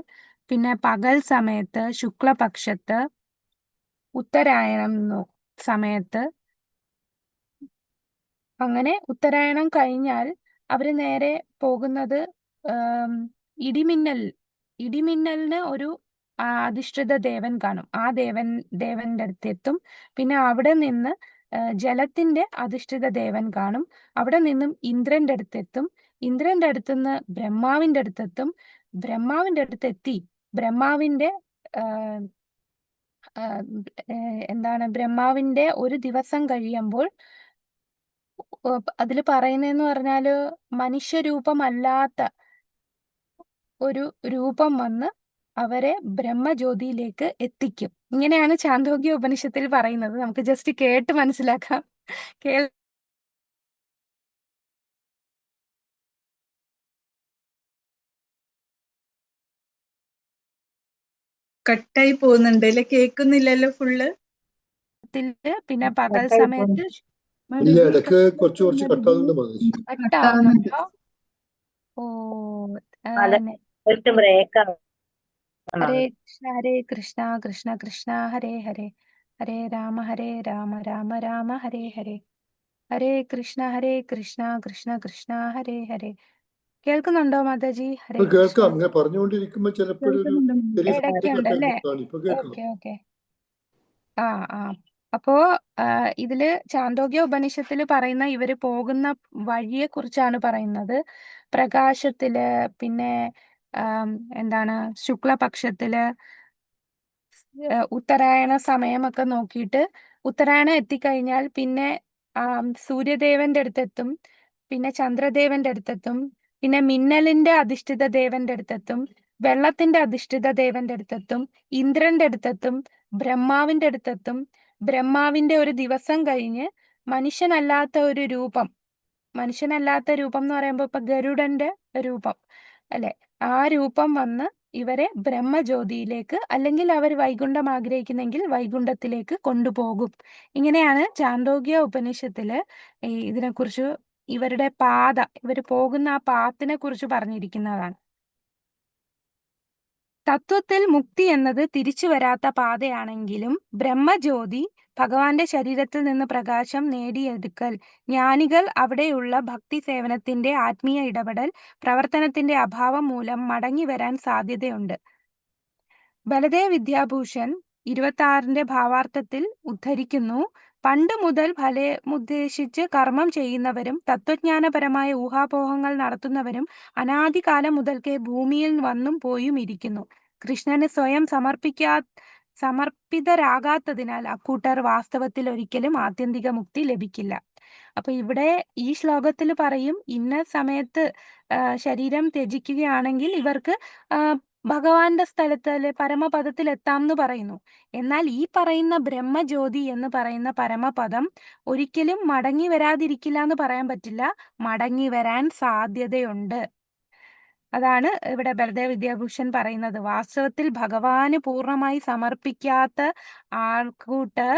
പിന്നെ പകൽ സമയത്ത് ശുക്ലപക്ഷത്ത് ഉത്തരായണം സമയത്ത്. അങ്ങനെ ഉത്തരായണം കഴിഞ്ഞാൽ അവര് നേരെ പോകുന്നത് ഇടിമിന്നലിന് ഒരു അധിഷ്ഠിത ദേവൻ കാണും. ആ ദേവന്റെ അടുത്തെത്തും. പിന്നെ അവിടെ നിന്ന് ജലത്തിന്റെ അധിഷ്ഠിത ദേവൻ കാണും. അവിടെ നിന്നും ഇന്ദ്രന്റെ അടുത്തെത്തും. ഇന്ദ്രന്റെ അടുത്തുനിന്ന് ബ്രഹ്മാവിന്റെ അടുത്തെത്തും. ബ്രഹ്മാവിന്റെ അടുത്തെത്തി ബ്രഹ്മാവിന്റെ ബ്രഹ്മാവിന്റെ ഒരു ദിവസം കഴിയുമ്പോൾ അതിൽ പറയുന്നതെന്ന് പറഞ്ഞാല് മനുഷ്യരൂപമല്ലാത്ത ഒരു രൂപം വന്ന് അവരെ ബ്രഹ്മജ്യോതിയിലേക്ക് എത്തിക്കും. ഇങ്ങനെയാണ് ചാന്തോക്യ ഉപനിഷത്തിൽ പറയുന്നത്. നമുക്ക് ജസ്റ്റ് കേട്ട് മനസ്സിലാക്കാം. കട്ടായി പോകുന്നുണ്ട് അല്ലെ, കേൾക്കുന്നില്ലല്ലോ ഫുള്ള്. പിന്നെ പകൽ സമയത്ത് ഇല്ല, ഇടയ്ക്ക് കുറച്ച് കട്ടാകുന്നുണ്ട് മാതാജി. കട്ടാവുന്നുണ്ടോ? ഓ, ഹരേ കൃഷ്ണ കൃഷ്ണ കൃഷ്ണ ഹരേ ഹരേ, ഹരേ രാമ രാമ രാമ ഹരേ ഹരേ, ഹരേ കൃഷ്ണ കൃഷ്ണ കൃഷ്ണ ഹരേ ഹരേ. കേൾക്കുന്നുണ്ടോ മാതാജി? ഹരേ കേൾക്കാം. ഇങ്ങനെ പറഞ്ഞുകൊണ്ടിരിക്കുമ്പോ ചിലപ്പോഴൊരു ഇടയ്ക്കുണ്ടല്ലേ? Okay okay. അപ്പോ ഇതില് ചാന്തോക്യ ഉപനിഷത്തില് പറയുന്ന ഇവര് പോകുന്ന വഴിയെ കുറിച്ചാണ് പറയുന്നത്. പ്രകാശത്തില്, പിന്നെ എന്താണ് ശുക്ലപക്ഷത്തില് ഉത്തരായണ സമയമൊക്കെ നോക്കിയിട്ട് ഉത്തരായണം എത്തിക്കഴിഞ്ഞാൽ പിന്നെ സൂര്യദേവന്റെ അടുത്തെത്തും, പിന്നെ ചന്ദ്രദേവന്റെ അടുത്തെത്തും, പിന്നെ മിന്നലിന്റെ അധിഷ്ഠിത ദേവന്റെ അടുത്തെത്തും, വെള്ളത്തിന്റെ അധിഷ്ഠിത ദേവന്റെ അടുത്തെത്തും, ഇന്ദ്രന്റെ അടുത്തെത്തും, ബ്രഹ്മാവിന്റെ അടുത്തെത്തും. ബ്രഹ്മാവിന്റെ ഒരു ദിവസം കഴിഞ്ഞ് മനുഷ്യനല്ലാത്ത രൂപം എന്ന് പറയുമ്പോൾ ഇപ്പൊ ഗരുഡന്റെ രൂപം അല്ലെ, ആ രൂപം വന്ന് ഇവരെ ബ്രഹ്മജ്യോതിയിലേക്ക്, അല്ലെങ്കിൽ അവർ വൈകുണ്ഠം ആഗ്രഹിക്കുന്നെങ്കിൽ വൈകുണ്ഠത്തിലേക്ക് കൊണ്ടുപോകും. ഇങ്ങനെയാണ് ചാന്തോക്യ ഉപനിഷത്തില് ഇതിനെക്കുറിച്ച് ഇവരുടെ പാത, ഇവർ പോകുന്ന ആ പാത്തിനെ കുറിച്ച് പറഞ്ഞിരിക്കുന്നതാണ്. തത്വത്തിൽ മുക്തി എന്നത് തിരിച്ചു വരാത്ത പാതയാണെങ്കിലും ബ്രഹ്മജ്യോതി, ഭഗവാന്റെ ശരീരത്തിൽ നിന്ന് പ്രകാശം നേടിയെടുക്കൽ, ജ്ഞാനികൾ അവിടെയുള്ള ഭക്തി സേവനത്തിന്റെ ആത്മീയ ഇടപെടൽ, പ്രവർത്തനത്തിന്റെ അഭാവം മൂലം മടങ്ങി വരാൻ സാധ്യതയുണ്ട്. ബലദേവ് വിദ്യാഭൂഷൺ 26 ഭാവാർത്ഥത്തിൽ ഉദ്ധരിക്കുന്നു: പണ്ട് മുതൽ ഫലമുദ്ദേശിച്ച് കർമ്മം ചെയ്യുന്നവരും തത്വജ്ഞാനപരമായ ഊഹാപോഹങ്ങൾ നടത്തുന്നവരും അനാദികാലം മുതൽക്കേ ഭൂമിയിൽ വന്നും പോയും ഇരിക്കുന്നു. കൃഷ്ണന് സ്വയം സമർപ്പിതരാകാത്തതിനാൽ അക്കൂട്ടർ വാസ്തവത്തിൽ ഒരിക്കലും ആത്യന്തിക മുക്തി ലഭിക്കില്ല. അപ്പൊ ഇവിടെ ഈ ശ്ലോകത്തിൽ പറയും, ഇന്ന സമയത്ത് ശരീരം ത്യജിക്കുകയാണെങ്കിൽ ഇവർക്ക് ഭഗവാന്റെ സ്ഥലത്ത് അല്ലെ പരമപദത്തിൽ എത്താം എന്ന് പറയുന്നു. എന്നാൽ ഈ പറയുന്ന ബ്രഹ്മജ്യോതി എന്ന് പറയുന്ന പരമപദം ഒരിക്കലും മടങ്ങി വരാതിരിക്കില്ല എന്ന് പറയാൻ പറ്റില്ല. മടങ്ങി വരാൻ സാധ്യതയുണ്ട്. അതാണ് ഇവിടെ ബലദേവ് വിദ്യാഭൂഷൺ പറയുന്നത്. വാസ്തവത്തിൽ ഭഗവാന് പൂർണ്ണമായി സമർപ്പിക്കാത്ത ആൾക്കൂട്ടർ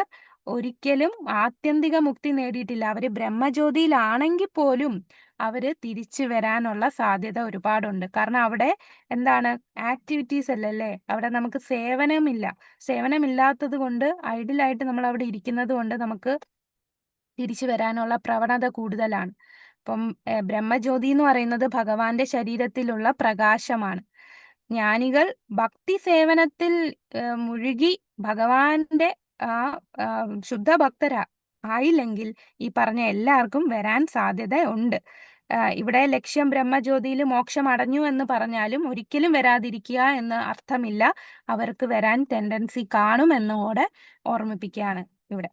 ഒരിക്കലും ആത്യന്തിക മുക്തി നേടിയിട്ടില്ല. അവര് ബ്രഹ്മജ്യോതിയിലാണെങ്കിൽ പോലും അവര് തിരിച്ചു വരാനുള്ള സാധ്യത ഒരുപാടുണ്ട്. കാരണം അവിടെ എന്താണ്, ആക്ടിവിറ്റീസ് അല്ലല്ലേ, അവിടെ നമുക്ക് സേവനമില്ലാത്തത് കൊണ്ട്, ഐഡിയലായിട്ട് നമ്മൾ അവിടെ ഇരിക്കുന്നത് കൊണ്ട് നമുക്ക് തിരിച്ചു വരാനുള്ള പ്രവണത കൂടുതലാണ്. അപ്പം ബ്രഹ്മജ്യോതി എന്ന് പറയുന്നത് ഭഗവാന്റെ ശരീരത്തിലുള്ള പ്രകാശമാണ്. ജ്ഞാനികൾ ഭക്തി സേവനത്തിൽ മുഴുകി ഭഗവാന്റെ ആ ശുദ്ധ ഭക്തരാ ആയില്ലെങ്കിൽ ഈ പറഞ്ഞ എല്ലാവർക്കും വരാൻ സാധ്യത ഉണ്ട്. ഇവിടെ ലക്ഷ്യം ബ്രഹ്മജ്യോതിയിൽ മോക്ഷം അടഞ്ഞു എന്ന് പറഞ്ഞാലും ഒരിക്കലും വരാതിരിക്കുക എന്ന് അർത്ഥമില്ല. അവർക്ക് വരാൻ ടെൻഡൻസി കാണുമെന്നുകൂടെ ഓർമ്മിപ്പിക്കുകയാണ് ഇവിടെ.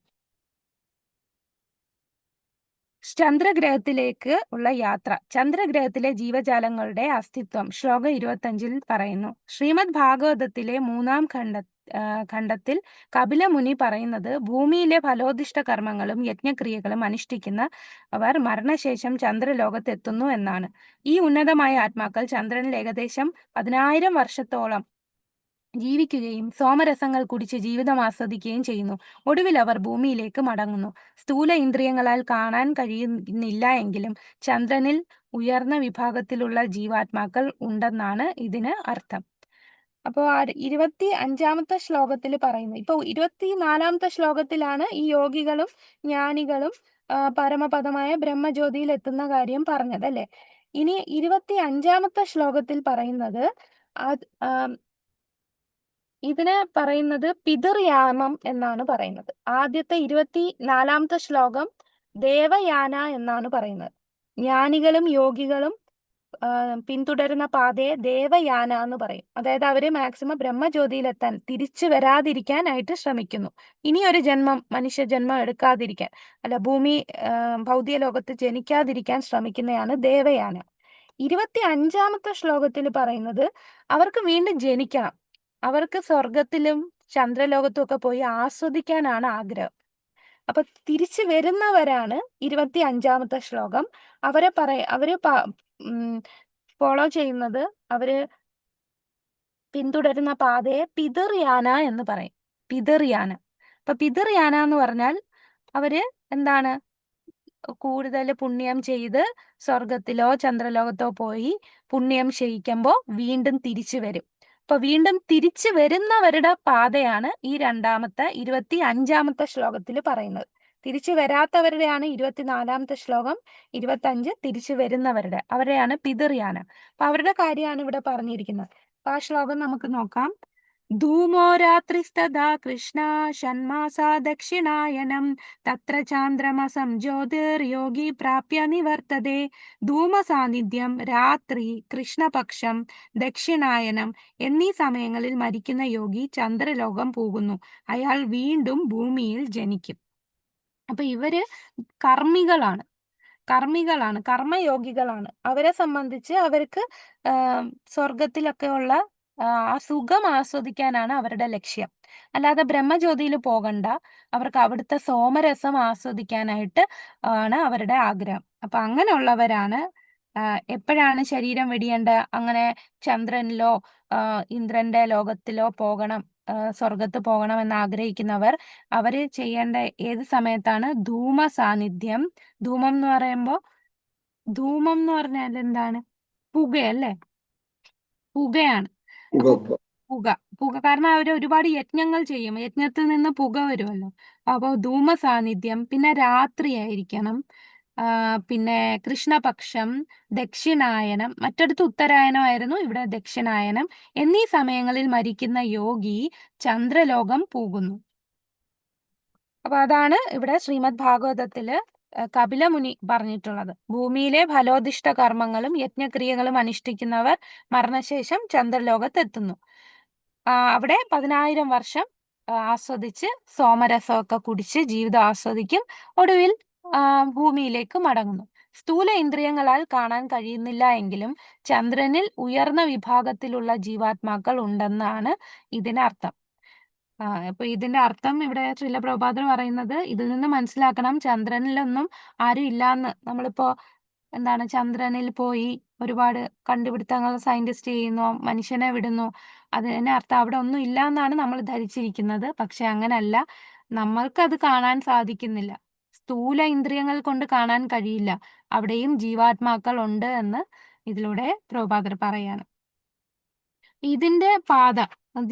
ചന്ദ്രഗ്രഹത്തിലേക്ക് ഉള്ള യാത്ര. ചന്ദ്രഗ്രഹത്തിലെ ജീവജാലങ്ങളുടെ അസ്തിത്വം ശ്ലോകം 25 പറയുന്നു. ശ്രീമദ് ഭാഗവതത്തിലെ 3-ാം ഖണ്ഡത്തിൽ കപിലമുനി പറയുന്നത് ഭൂമിയിലെ ഫലോദിഷ്ട കർമ്മങ്ങളും യജ്ഞക്രിയകളും അനുഷ്ഠിക്കുന്നവർ മരണശേഷം ചന്ദ്രലോകത്ത് എത്തുന്നു എന്നാണ്. ഈ ഉന്നതമായ ആത്മാക്കൾ ചന്ദ്രനിൽ ഏകദേശം 10,000 വർഷത്തോളം ജീവിക്കുകയും സോമരസങ്ങൾ കുടിച്ച് ജീവിതം ആസ്വദിക്കുകയും ചെയ്യുന്നു. ഒടുവിൽ അവർ ഭൂമിയിലേക്ക് മടങ്ങുന്നു. സ്ഥൂല ഇന്ദ്രിയങ്ങളാൽ കാണാൻ കഴിയുന്നില്ല എങ്കിലും ചന്ദ്രനിൽ ഉയർന്ന വിഭാഗത്തിലുള്ള ജീവാത്മാക്കൾ ഉണ്ടെന്നാണ് ഇതിന് അർത്ഥം. അപ്പോൾ 25-ാമത്തെ ശ്ലോകത്തിൽ പറയുന്നു. ഇപ്പൊ 24-ാമത്തെ ശ്ലോകത്തിലാണ് ഈ യോഗികളും ജ്ഞാനികളും പരമപദമായ ബ്രഹ്മജ്യോതിയിൽ എത്തുന്ന കാര്യം പറഞ്ഞത് അല്ലെ. ഇനി 25-ാമത്തെ ശ്ലോകത്തിൽ പറയുന്നത് ഇതിനെ പറയുന്നത് പിതൃയാമം എന്നാണ് പറയുന്നത്. ആദ്യത്തെ 24-ാമത്തെ ശ്ലോകം ദേവയാന എന്നാണ് പറയുന്നത്. ജ്ഞാനികളും യോഗികളും പിന്തുടരുന്ന പാതയെ ദേവയാന എന്ന് പറയും. അതായത് അവര് മാക്സിമം ബ്രഹ്മജ്യോതിയിലെത്താൻ തിരിച്ചു വരാതിരിക്കാനായിട്ട് ശ്രമിക്കുന്നു. ഇനി ഒരു ജന്മം മനുഷ്യജന്മം എടുക്കാതിരിക്കാൻ ഭൗതിക ലോകത്ത് ജനിക്കാതിരിക്കാൻ ശ്രമിക്കുന്നതാണ് ദേവയാന. 25-ാമത്തെ ശ്ലോകത്തിൽ പറയുന്നത് അവർക്ക് വീണ്ടും ജനിക്കണം, അവർക്ക് സ്വർഗത്തിലും ചന്ദ്രലോകത്തും ഒക്കെ പോയി ആസ്വദിക്കാനാണ് ആഗ്രഹം. അപ്പൊ തിരിച്ചു വരുന്നവരാണ് 25-ാമത്തെ ശ്ലോകം. അവര് ഫോളോ ചെയ്യുന്നത്, അവര് പിന്തുടരുന്ന പാതയെ പിതൃയാന എന്ന് പറയും. പിതൃയാന. അപ്പൊ പിതൃയാന എന്ന് പറഞ്ഞാൽ അവര് എന്താണ്, കൂടുതൽ പുണ്യം ചെയ്ത് സ്വർഗത്തിലോ ചന്ദ്രലോകത്തോ പോയി പുണ്യം ചെയ്യിക്കുമ്പോൾ വീണ്ടും തിരിച്ചു വരും. അപ്പൊ വീണ്ടും തിരിച്ചു വരുന്നവരുടെ പാതയാണ് ഈ 25-ാമത്തെ ശ്ലോകത്തിൽ പറയുന്നത്. തിരിച്ചു വരാത്തവരുടെയാണ് 24-ാമത്തെ ശ്ലോകം. 25 തിരിച്ചു വരുന്നവരുടെ, അവരെയാണ് പിതൃയാന. അപ്പൊ അവരുടെ കാര്യമാണ് ഇവിടെ പറഞ്ഞിരിക്കുന്നത്. അപ്പൊ ആ ശ്ലോകം നമുക്ക് നോക്കാം. ധൂമോ രാത്രിസ്തദാ കൃഷ്ണ ഷണ്മാസാ ദക്ഷിണായനം തത്ര ചാന്ദ്രമസം ജ്യോതിർയോഗി പ്രാപ്യ നിവർത്തതേ. ധൂമസാന്നിധ്യം, രാത്രി, കൃഷ്ണപക്ഷം, ദക്ഷിണായനം എന്നീ സമയങ്ങളിൽ മരിക്കുന്ന യോഗി ചന്ദ്രലോകം പോകുന്നു. അയാൾ വീണ്ടും ഭൂമിയിൽ ജനിക്കും. അപ്പൊ ഇവര് കർമ്മികളാണ്, കർമ്മയോഗികളാണ്. അവരെ സംബന്ധിച്ച് അവർക്ക് സ്വർഗത്തിലൊക്കെ ഉള്ള ആ സുഖം ആസ്വദിക്കാനാണ് അവരുടെ ലക്ഷ്യം. അല്ലാതെ ബ്രഹ്മജ്യോതിയിൽ പോകണ്ട, അവർക്ക് അവിടുത്തെ സോമരസം ആസ്വദിക്കാനായിട്ട് ആണ് അവരുടെ ആഗ്രഹം. അപ്പൊ അങ്ങനെയുള്ളവരാണ് എപ്പോഴാണ് ശരീരം വെടിയേണ്ട, അങ്ങനെ ചന്ദ്രനിലോ ഇന്ദ്രന്റെ ലോകത്തിലോ പോകണം, സ്വർഗത്ത് പോകണം എന്ന് ആഗ്രഹിക്കുന്നവർ അവര് ചെയ്യേണ്ട ഏത് സമയത്താണ്? ധൂമ സാന്നിധ്യം. ധൂമം എന്ന് പറഞ്ഞാൽ എന്താണ്? പുകയല്ലേ, പുകയാണ്. പുക കാരണം അവര് ഒരുപാട് യജ്ഞങ്ങൾ ചെയ്യും, യജ്ഞത്തിൽ നിന്ന് പുക വരുമല്ലോ. അപ്പോൾ ധൂമ സാന്നിധ്യം, പിന്നെ രാത്രി ആയിരിക്കണം, പിന്നെ കൃഷ്ണപക്ഷം, ദക്ഷിണായനം, മറ്റടുത്ത് ഉത്തരായനമായിരുന്നു, ഇവിടെ ദക്ഷിണായനം എന്നീ സമയങ്ങളിൽ മരിക്കുന്ന യോഗി ചന്ദ്രലോകം പോകുന്നു. അപ്പൊ അതാണ് ഇവിടെ ശ്രീമദ് ഭാഗവതത്തില് കപിലമുനി പറഞ്ഞിട്ടുള്ളത്. ഭൂമിയിലെ ഫലോദിഷ്ട കർമ്മങ്ങളും യജ്ഞക്രിയകളും അനുഷ്ഠിക്കുന്നവർ മരണശേഷം ചന്ദ്രലോകത്ത് എത്തുന്നു. അവിടെ 10,000 വർഷം ആസ്വദിച്ച് സോമരസമൊക്കെ കുടിച്ച് ജീവിതം ആസ്വദിക്കും. ഒടുവിൽ ഭൂമിയിലേക്ക് മടങ്ങുന്നു. സ്ഥൂല ഇന്ദ്രിയങ്ങളാൽ കാണാൻ കഴിയുന്നില്ല എങ്കിലും ചന്ദ്രനിൽ ഉയർന്ന വിഭാഗത്തിലുള്ള ജീവാത്മാക്കൾ ഉണ്ടെന്നാണ് ഇതിനർത്ഥം. അപ്പൊ ഇതിന്റെ അർത്ഥം ഇവിടെ ശ്രീല പ്രഭുപാദർ പറയുന്നത്, ഇതിൽ നിന്ന് മനസ്സിലാക്കണം ചന്ദ്രനിലൊന്നും ആരും ഇല്ലാന്ന്. നമ്മളിപ്പോ എന്താണ്, ചന്ദ്രനിൽ പോയി ഒരുപാട് കണ്ടുപിടുത്തങ്ങൾ സയന്റിസ്റ്റ് ചെയ്യുന്നു, മനുഷ്യനെ വിടുന്നു, അതിന്റെ അർത്ഥം അവിടെ ഒന്നും ഇല്ല എന്നാണ് നമ്മൾ ധരിച്ചിരിക്കുന്നത്. പക്ഷെ അങ്ങനല്ല, നമ്മൾക്കത് കാണാൻ സാധിക്കുന്നില്ല, സ്ഥൂല ഇന്ദ്രിയങ്ങൾ കൊണ്ട് കാണാൻ കഴിയില്ല, അവിടെയും ജീവാത്മാക്കൾ ഉണ്ട് എന്ന് ഇതിലൂടെ പ്രഭുപാദർ പറയാണ്. ഇതിന്റെ പാത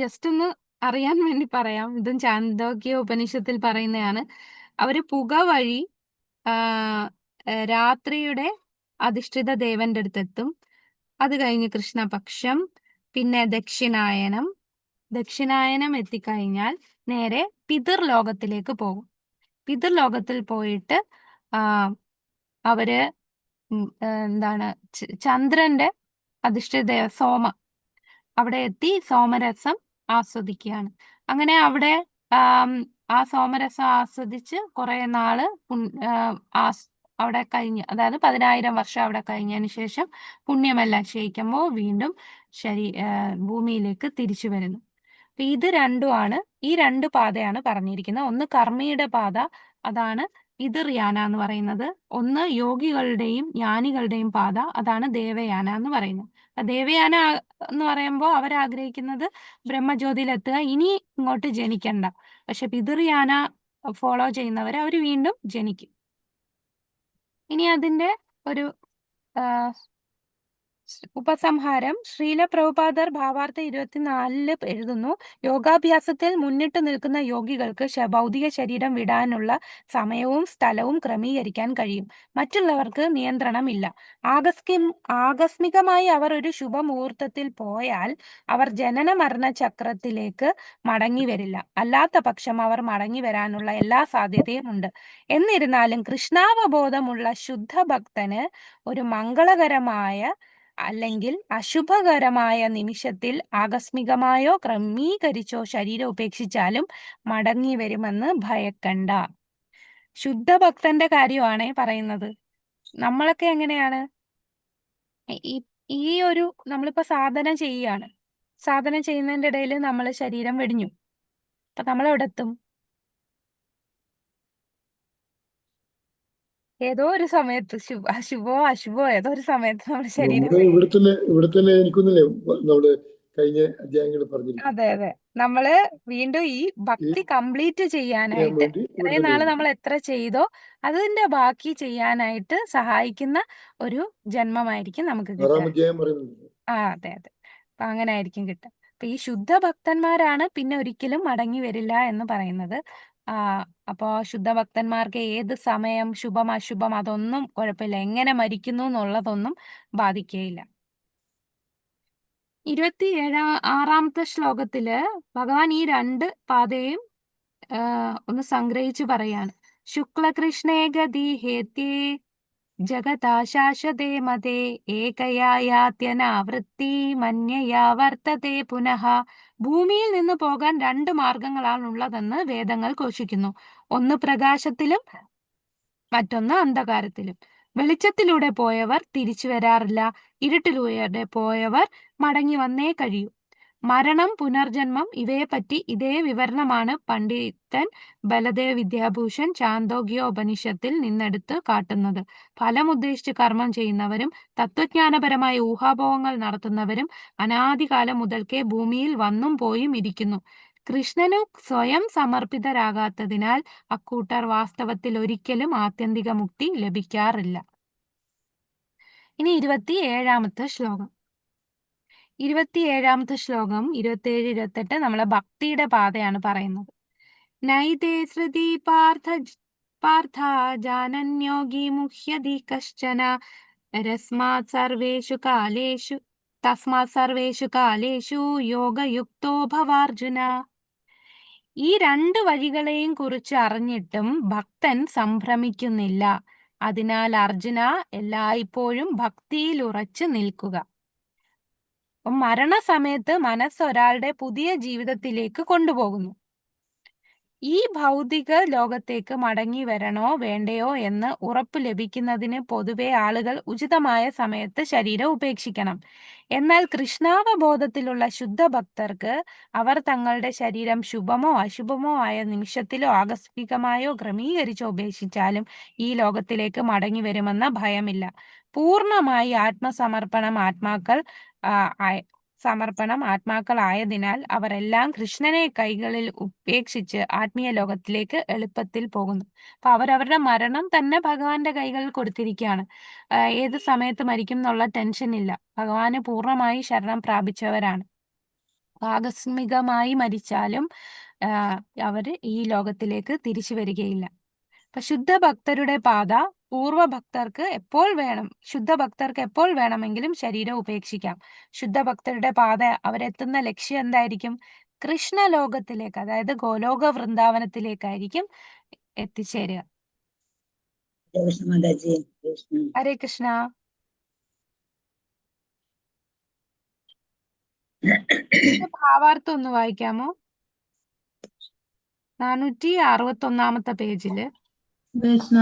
ജസ്റ്റ് ഒന്ന് അറിയാൻ വേണ്ടി പറയാം. ഇതും ചാന്തോക്യ ഉപനിഷത്തിൽ പറയുന്നതാണ്. അവര് പുക വഴി രാത്രിയുടെ അധിഷ്ഠിത ദേവന്റെ അടുത്തെത്തും. അത് കഴിഞ്ഞ് കൃഷ്ണപക്ഷം, പിന്നെ ദക്ഷിണായനം എത്തിക്കഴിഞ്ഞാൽ നേരെ പിതൃലോകത്തിലേക്ക് പോകും. പിതൃലോകത്തിൽ പോയിട്ട് ആ അവര് എന്താണ് ചന്ദ്രന്റെ അധിഷ്ഠിത അവിടെ എത്തി സോമരസം ആസ്വദിക്കുകയാണ്. അങ്ങനെ അവിടെ ആ സോമരസം ആസ്വദിച്ച് കുറെ നാള് അവിടെ കഴിഞ്ഞ്, അതായത് 10,000 വർഷം അവിടെ കഴിഞ്ഞതിന് ശേഷം പുണ്യമെല്ലാം ക്ഷയിക്കുമ്പോൾ വീണ്ടും ഭൂമിയിലേക്ക് തിരിച്ചു വരുന്നു. അപ്പൊ ഇത് രണ്ടുമാണ്, ഈ രണ്ട് പാതയാണ് പറഞ്ഞിരിക്കുന്നത്. ഒന്ന് കർമ്മിയുടെ പാത, അതാണ് പിതൃയാന എന്ന് പറയുന്നത്. ഒന്ന് യോഗികളുടെയും ജ്ഞാനികളുടെയും പാത, അതാണ് ദേവയാന എന്ന് പറയുന്നത്. ദേവയാന എന്ന് പറയുമ്പോൾ അവരാഗ്രഹിക്കുന്നത് ബ്രഹ്മജ്യോതിയിലെത്തുക, ഇനി ഇങ്ങോട്ട് ജനിക്കണ്ട. പക്ഷെ പിതൃയാന ഫോളോ ചെയ്യുന്നവർ അവർ വീണ്ടും ജനിക്കും. ഇനി അതിന്റെ ഒരു ഉപസംഹാരം ശ്രീല പ്രഭുപാദർ ഭാവാർത്ഥ 24 എഴുതുന്നു: യോഗാഭ്യാസത്തിൽ മുന്നിട്ട് നിൽക്കുന്ന യോഗികൾക്ക് ഭൗതിക ശരീരം വിടാനുള്ള സമയവും സ്ഥലവും ക്രമീകരിക്കാൻ കഴിയും. മറ്റുള്ളവർക്ക് നിയന്ത്രണമില്ല. ആകസ്മികമായി അവർ ഒരു ശുഭമുഹൂർത്തത്തിൽ പോയാൽ അവർ ജനന മരണ ചക്രത്തിലേക്ക് മടങ്ങി വരില്ല. അല്ലാത്ത പക്ഷം അവർ മടങ്ങി വരാനുള്ള എല്ലാ സാധ്യതയും ഉണ്ട്. എന്നിരുന്നാലും കൃഷ്ണാവബോധമുള്ള ശുദ്ധ ഭക്തന് ഒരു മംഗളകരമായ അല്ലെങ്കിൽ അശുഭകരമായ നിമിഷത്തിൽ ആകസ്മികമായോ ക്രമീകരിച്ചോ ശരീരം ഉപേക്ഷിച്ചാലും മടങ്ങി വരുമെന്ന് ഭയക്കണ്ട. ശുദ്ധഭക്തന്റെ കാര്യമാണ് പറയുന്നത്. നമ്മളൊക്കെ എങ്ങനെയാണ്? ഈ ഒരു നമ്മളിപ്പോ സാധന ചെയ്യാണ്, സാധന ചെയ്യുന്നതിന്റെ ഇടയിൽ നമ്മൾ ശരീരം വെടിഞ്ഞു, അപ്പൊ നമ്മൾ എവിടെ എത്തും? ഏതോ ഒരു സമയത്ത് അശുഭോ അശുഭോ ഏതോ ഒരു സമയത്ത് നമ്മുടെ ശരീരം ഇവിടെ തന്നെ എനിക്കൊന്നില്ലേ നമ്മള് കഴിഞ്ഞ അധ്യായങ്ങളിൽ പറഞ്ഞിരിക്കും. അതെ അതെ, നമ്മള് വീണ്ടും ഈ ഭക്തി കംപ്ലീറ്റ് ചെയ്യാനായിട്ട് ഇത്രയും നാള് നമ്മൾ എത്ര ചെയ്തോ അതിന്റെ ബാക്കി ചെയ്യാനായിട്ട് സഹായിക്കുന്ന ഒരു ജന്മമായിരിക്കും നമുക്ക് കിട്ടുക. അതെ അതെ, അപ്പൊ അങ്ങനെ ആയിരിക്കും കിട്ടുക. അപ്പൊ ഈ ശുദ്ധ ഭക്തന്മാരാണ് പിന്നെ ഒരിക്കലും മടങ്ങി വരില്ല എന്ന് പറയുന്നത്. അപ്പോ ശുദ്ധഭക്തന്മാർക്ക് ഏത് സമയം ശുഭം അശുഭം അതൊന്നും കുഴപ്പമില്ല, എങ്ങനെ മരിക്കുന്നു എന്നുള്ളതൊന്നും ബാധിക്കുകയില്ല. 26ാമത്തെ ശ്ലോകത്തില് ഭഗവാൻ ഈ രണ്ട് പാതയും ഒന്ന് സംഗ്രഹിച്ചു പറയാണ്. ശുക്ലകൃഷ്ണേ ഗതി ഹേത്യേ ജഗതാ ശാശ്വതേ മതേ ഏകയാത്യനാവൃത്തി മന്യയാ വർത്തതേ പുനഃ. ഭൂമിയിൽ നിന്ന് പോകാൻ രണ്ട് മാർഗങ്ങളാണുള്ളതെന്ന് വേദങ്ങൾ ഘോഷിക്കുന്നു. ഒന്ന് പ്രകാശത്തിലും മറ്റൊന്ന് അന്ധകാരത്തിലും. വെളിച്ചത്തിലൂടെ പോയവർ തിരിച്ചു വരാറില്ല, ഇരുട്ടിലൂടെ പോയവർ മടങ്ങി വന്നേ കഴിയൂ. മരണം, പുനർജന്മം ഇവയെപ്പറ്റി ഇതേ വിവരണമാണ് പണ്ഡിതൻ ബലദേവ് വിദ്യാഭൂഷൺ ചാന്തോഗ്യോപനിഷത്തിൽ നിന്നെടുത്ത് കാട്ടുന്നത്. ഫലമുദ്ദേശിച്ച് കർമ്മം ചെയ്യുന്നവരും തത്വജ്ഞാനപരമായ ഊഹാപോഹങ്ങൾ നടത്തുന്നവരും അനാദികാലം മുതൽക്കേ ഭൂമിയിൽ വന്നും പോയും ഇരിക്കുന്നു. കൃഷ്ണനു സ്വയം സമർപ്പിതരാകാത്തതിനാൽ അക്കൂട്ടർ വാസ്തവത്തിൽ ഒരിക്കലും ആത്യന്തിക മുക്തി ലഭിക്കാറില്ല. ഇനി 27ാമത്തെ ശ്ലോകം. 27 നമ്മളെ ഭക്തിയുടെ പാതയാണ് പറയുന്നത്. നൈതേ ശ്രുതി പാർത്ഥ ജാനന്യോഗി മുഹ്യതി കശ്ചന തസ്മാത് സർവേഷു കാലേഷു യോഗയുക്തോ ഭവാർജുന. ഈ രണ്ട് വഴികളെയും കുറിച്ച് അറിഞ്ഞിട്ടും ഭക്തൻ സംഭ്രമിക്കുന്നില്ല. അതിനാൽ അർജുന, എല്ലായ്പ്പോഴും ഭക്തിയിൽ ഉറച്ചു നിൽക്കുക. മരണസമയത്ത് മനസ്സ് ഒരാളുടെ പുതിയ ജീവിതത്തിലേക്ക് കൊണ്ടുപോകുന്നു. ഈ ഭൗതിക ലോകത്തേക്ക് മടങ്ങി വരണോ വേണ്ടയോ എന്ന് ഉറപ്പ് ലഭിക്കുന്നതിന് പൊതുവെ ആളുകൾ ഉചിതമായ സമയത്ത് ശരീരം ഉപേക്ഷിക്കണം. എന്നാൽ കൃഷ്ണാവബോധത്തിലുള്ള ശുദ്ധഭക്തർക്ക് അവർ തങ്ങളുടെ ശരീരം ശുഭമോ അശുഭമോ ആയ നിമിഷത്തിലോ ആകസ്മികമായോ ക്രമീകരിച്ചോ ഉപേക്ഷിച്ചാലും ഈ ലോകത്തിലേക്ക് മടങ്ങി വരുമെന്ന ഭയമില്ല. പൂർണ്ണമായി ആത്മാക്കളായതിനാൽ അവരെല്ലാം കൃഷ്ണനെ കൈകളിൽ ഉപേക്ഷിച്ച് ആത്മീയ ലോകത്തിലേക്ക് എളുപ്പത്തിൽ പോകുന്നു. അപ്പൊ അവരവരുടെ മരണം തന്നെ ഭഗവാന്റെ കൈകളിൽ കൊടുത്തിരിക്കുകയാണ്. ഏത് സമയത്ത് മരിക്കും എന്നുള്ള ടെൻഷൻ ഇല്ല. ഭഗവാന് പൂർണ്ണമായി ശരണം പ്രാപിച്ചവരാണ്. ആകസ്മികമായി മരിച്ചാലും അവര് ഈ ലോകത്തിലേക്ക് തിരിച്ചു വരികയില്ല. അപ്പൊ ശുദ്ധ ഭക്തരുടെ പാത ഭക്തർക്ക് എപ്പോൾ വേണം ശുദ്ധ ഭക്തർക്ക് എപ്പോൾ വേണമെങ്കിലും ശരീരം ഉപേക്ഷിക്കാം. ശുദ്ധ ഭക്തരുടെ പാത അവരെത്തുന്ന ലക്ഷ്യം എന്തായിരിക്കും? കൃഷ്ണലോകത്തിലേക്ക്, അതായത് ഗോലോക വൃന്ദാവനത്തിലേക്കായിരിക്കും എത്തിച്ചേരുക. കൃഷ്ണ മാതാജി, കൃഷ്ണ. ഹരേ കൃഷ്ണ. ഭാവാർത്ഥം ഒന്ന് വായിക്കാമോ? 461 പേജില്. കൃഷ്ണ.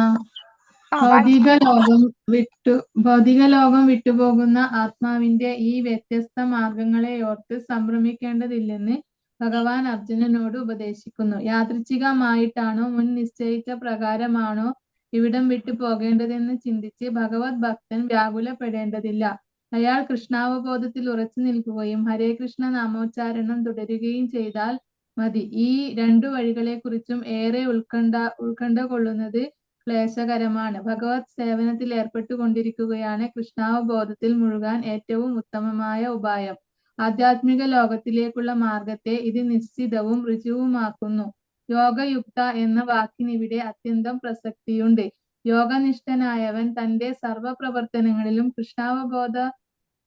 ആ, വായിച്ചു. ഭൗതിക ലോകം വിട്ടുപോകുന്ന ആത്മാവിന്റെ ഈ വ്യത്യസ്ത മാർഗങ്ങളെ ഓർത്ത് സംഭ്രമിക്കേണ്ടതില്ലെന്ന് ഭഗവാൻ അർജുനനോട് ഉപദേശിക്കുന്നു. യാദൃച്ഛികമായിട്ടാണോ മുൻ നിശ്ചയിച്ച പ്രകാരമാണോ ഇവിടം വിട്ടു പോകേണ്ടതെന്ന് ചിന്തിച്ച് ഭഗവത് ഭക്തൻ വ്യാകുലപ്പെടേണ്ടതില്ല. അയാൾ കൃഷ്ണാവബോധത്തിൽ ഉറച്ചു നിൽക്കുകയും ഹരേ കൃഷ്ണ നാമോച്ചാരണം തുടരുകയും ചെയ്താൽ മതി. ഈ രണ്ടു വഴികളെക്കുറിച്ചും ഏറെ ഉത്കണ്ഠ കൊള്ളുന്നത് ക്ലേശകരമാണ്. ഭഗവത് സേവനത്തിൽ ഏർപ്പെട്ടുകൊണ്ടിരിക്കുകയാണ് കൃഷ്ണാവബോധത്തിൽ മുഴുകാൻ ഏറ്റവും ഉത്തമമായ ഉപായം. ആധ്യാത്മിക ലോകത്തിലേക്കുള്ള മാർഗത്തെ ഇത് നിശ്ചിതവും ഋജുവുമാക്കുന്നു. യോഗയുക്ത എന്ന വാക്കിനിവിടെ അത്യന്തം പ്രസക്തിയുണ്ട്. യോഗനിഷ്ഠനായവൻ തന്റെ സർവപ്രവർത്തനങ്ങളിലും കൃഷ്ണാവബോധ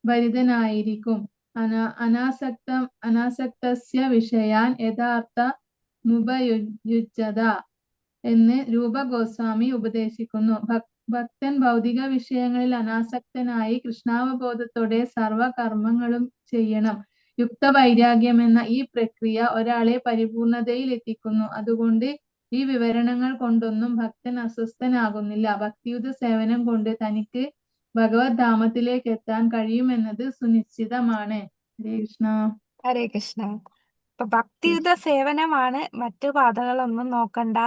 ഭരിതനായിരിക്കും. അനാസക്തസ്യ വിഷയാൻ യഥാർത്ഥ മുപയുജ്യത എന്ന് രൂപ ഗോസ്വാമി ഉപദേശിക്കുന്നു. ഭക്തൻ ഭൗതിക വിഷയങ്ങളിൽ അനാസക്തനായി കൃഷ്ണാവബോധത്തോടെ സർവകർമ്മങ്ങളും ചെയ്യണം. യുക്തവൈരാഗ്യം എന്ന ഈ പ്രക്രിയ ഒരാളെ പരിപൂർണതയിൽ എത്തിക്കുന്നു. അതുകൊണ്ട് ഈ വിവരണങ്ങൾ കൊണ്ടൊന്നും ഭക്തൻ അസ്വസ്ഥനാകുന്നില്ല. ഭക്തിയുത സേവനം കൊണ്ട് തനിക്ക് ഭഗവത് ധാമത്തിലേക്ക് എത്താൻ കഴിയുമെന്നത് സുനിശ്ചിതമാണ്. ഹരേ കൃഷ്ണ. ഹരേ കൃഷ്ണ. ഇപ്പൊ ഭക്തിയുത സേവനമാണ്, മറ്റു പാതകളൊന്നും നോക്കണ്ട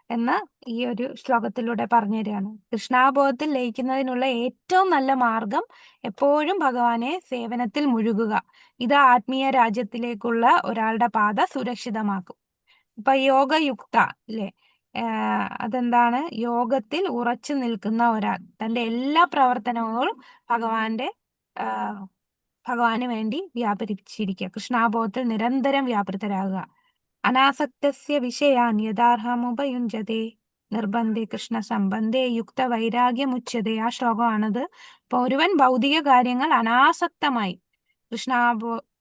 എന്ന് ഈ ഒരു ശ്ലോകത്തിലൂടെ പറഞ്ഞു തരികയാണ്. കൃഷ്ണാബോധത്തിൽ ലയിക്കുന്നതിനുള്ള ഏറ്റവും നല്ല മാർഗം എപ്പോഴും ഭഗവാനെ സേവനത്തിൽ മുഴുകുക. ഇത് ആത്മീയ രാജ്യത്തിലേക്കുള്ള ഒരാളുടെ പാത സുരക്ഷിതമാക്കും. ഇപ്പൊ യോഗയുക്ത അല്ലേ, അതെന്താണ്? യോഗത്തിൽ ഉറച്ചു നിൽക്കുന്ന ഒരാൾ തന്റെ എല്ലാ പ്രവർത്തനങ്ങളും ഭഗവാന് വേണ്ടി വ്യാപരിച്ചിരിക്കുക. കൃഷ്ണാബോധത്തിൽ നിരന്തരം വ്യാപൃതരാകുക. അനാസക്തസ്യ വിഷയാൻ യഥാർഹമുപയുഞ്ജതേ നിർബന്ധേ കൃഷ്ണ സംബന്ധേ യുക്ത വൈരാഗ്യമുച്യതേ. ആ ശ്ലോകമാണത്. അപ്പൊ ഒരുവൻ ഭൗതിക കാര്യങ്ങൾ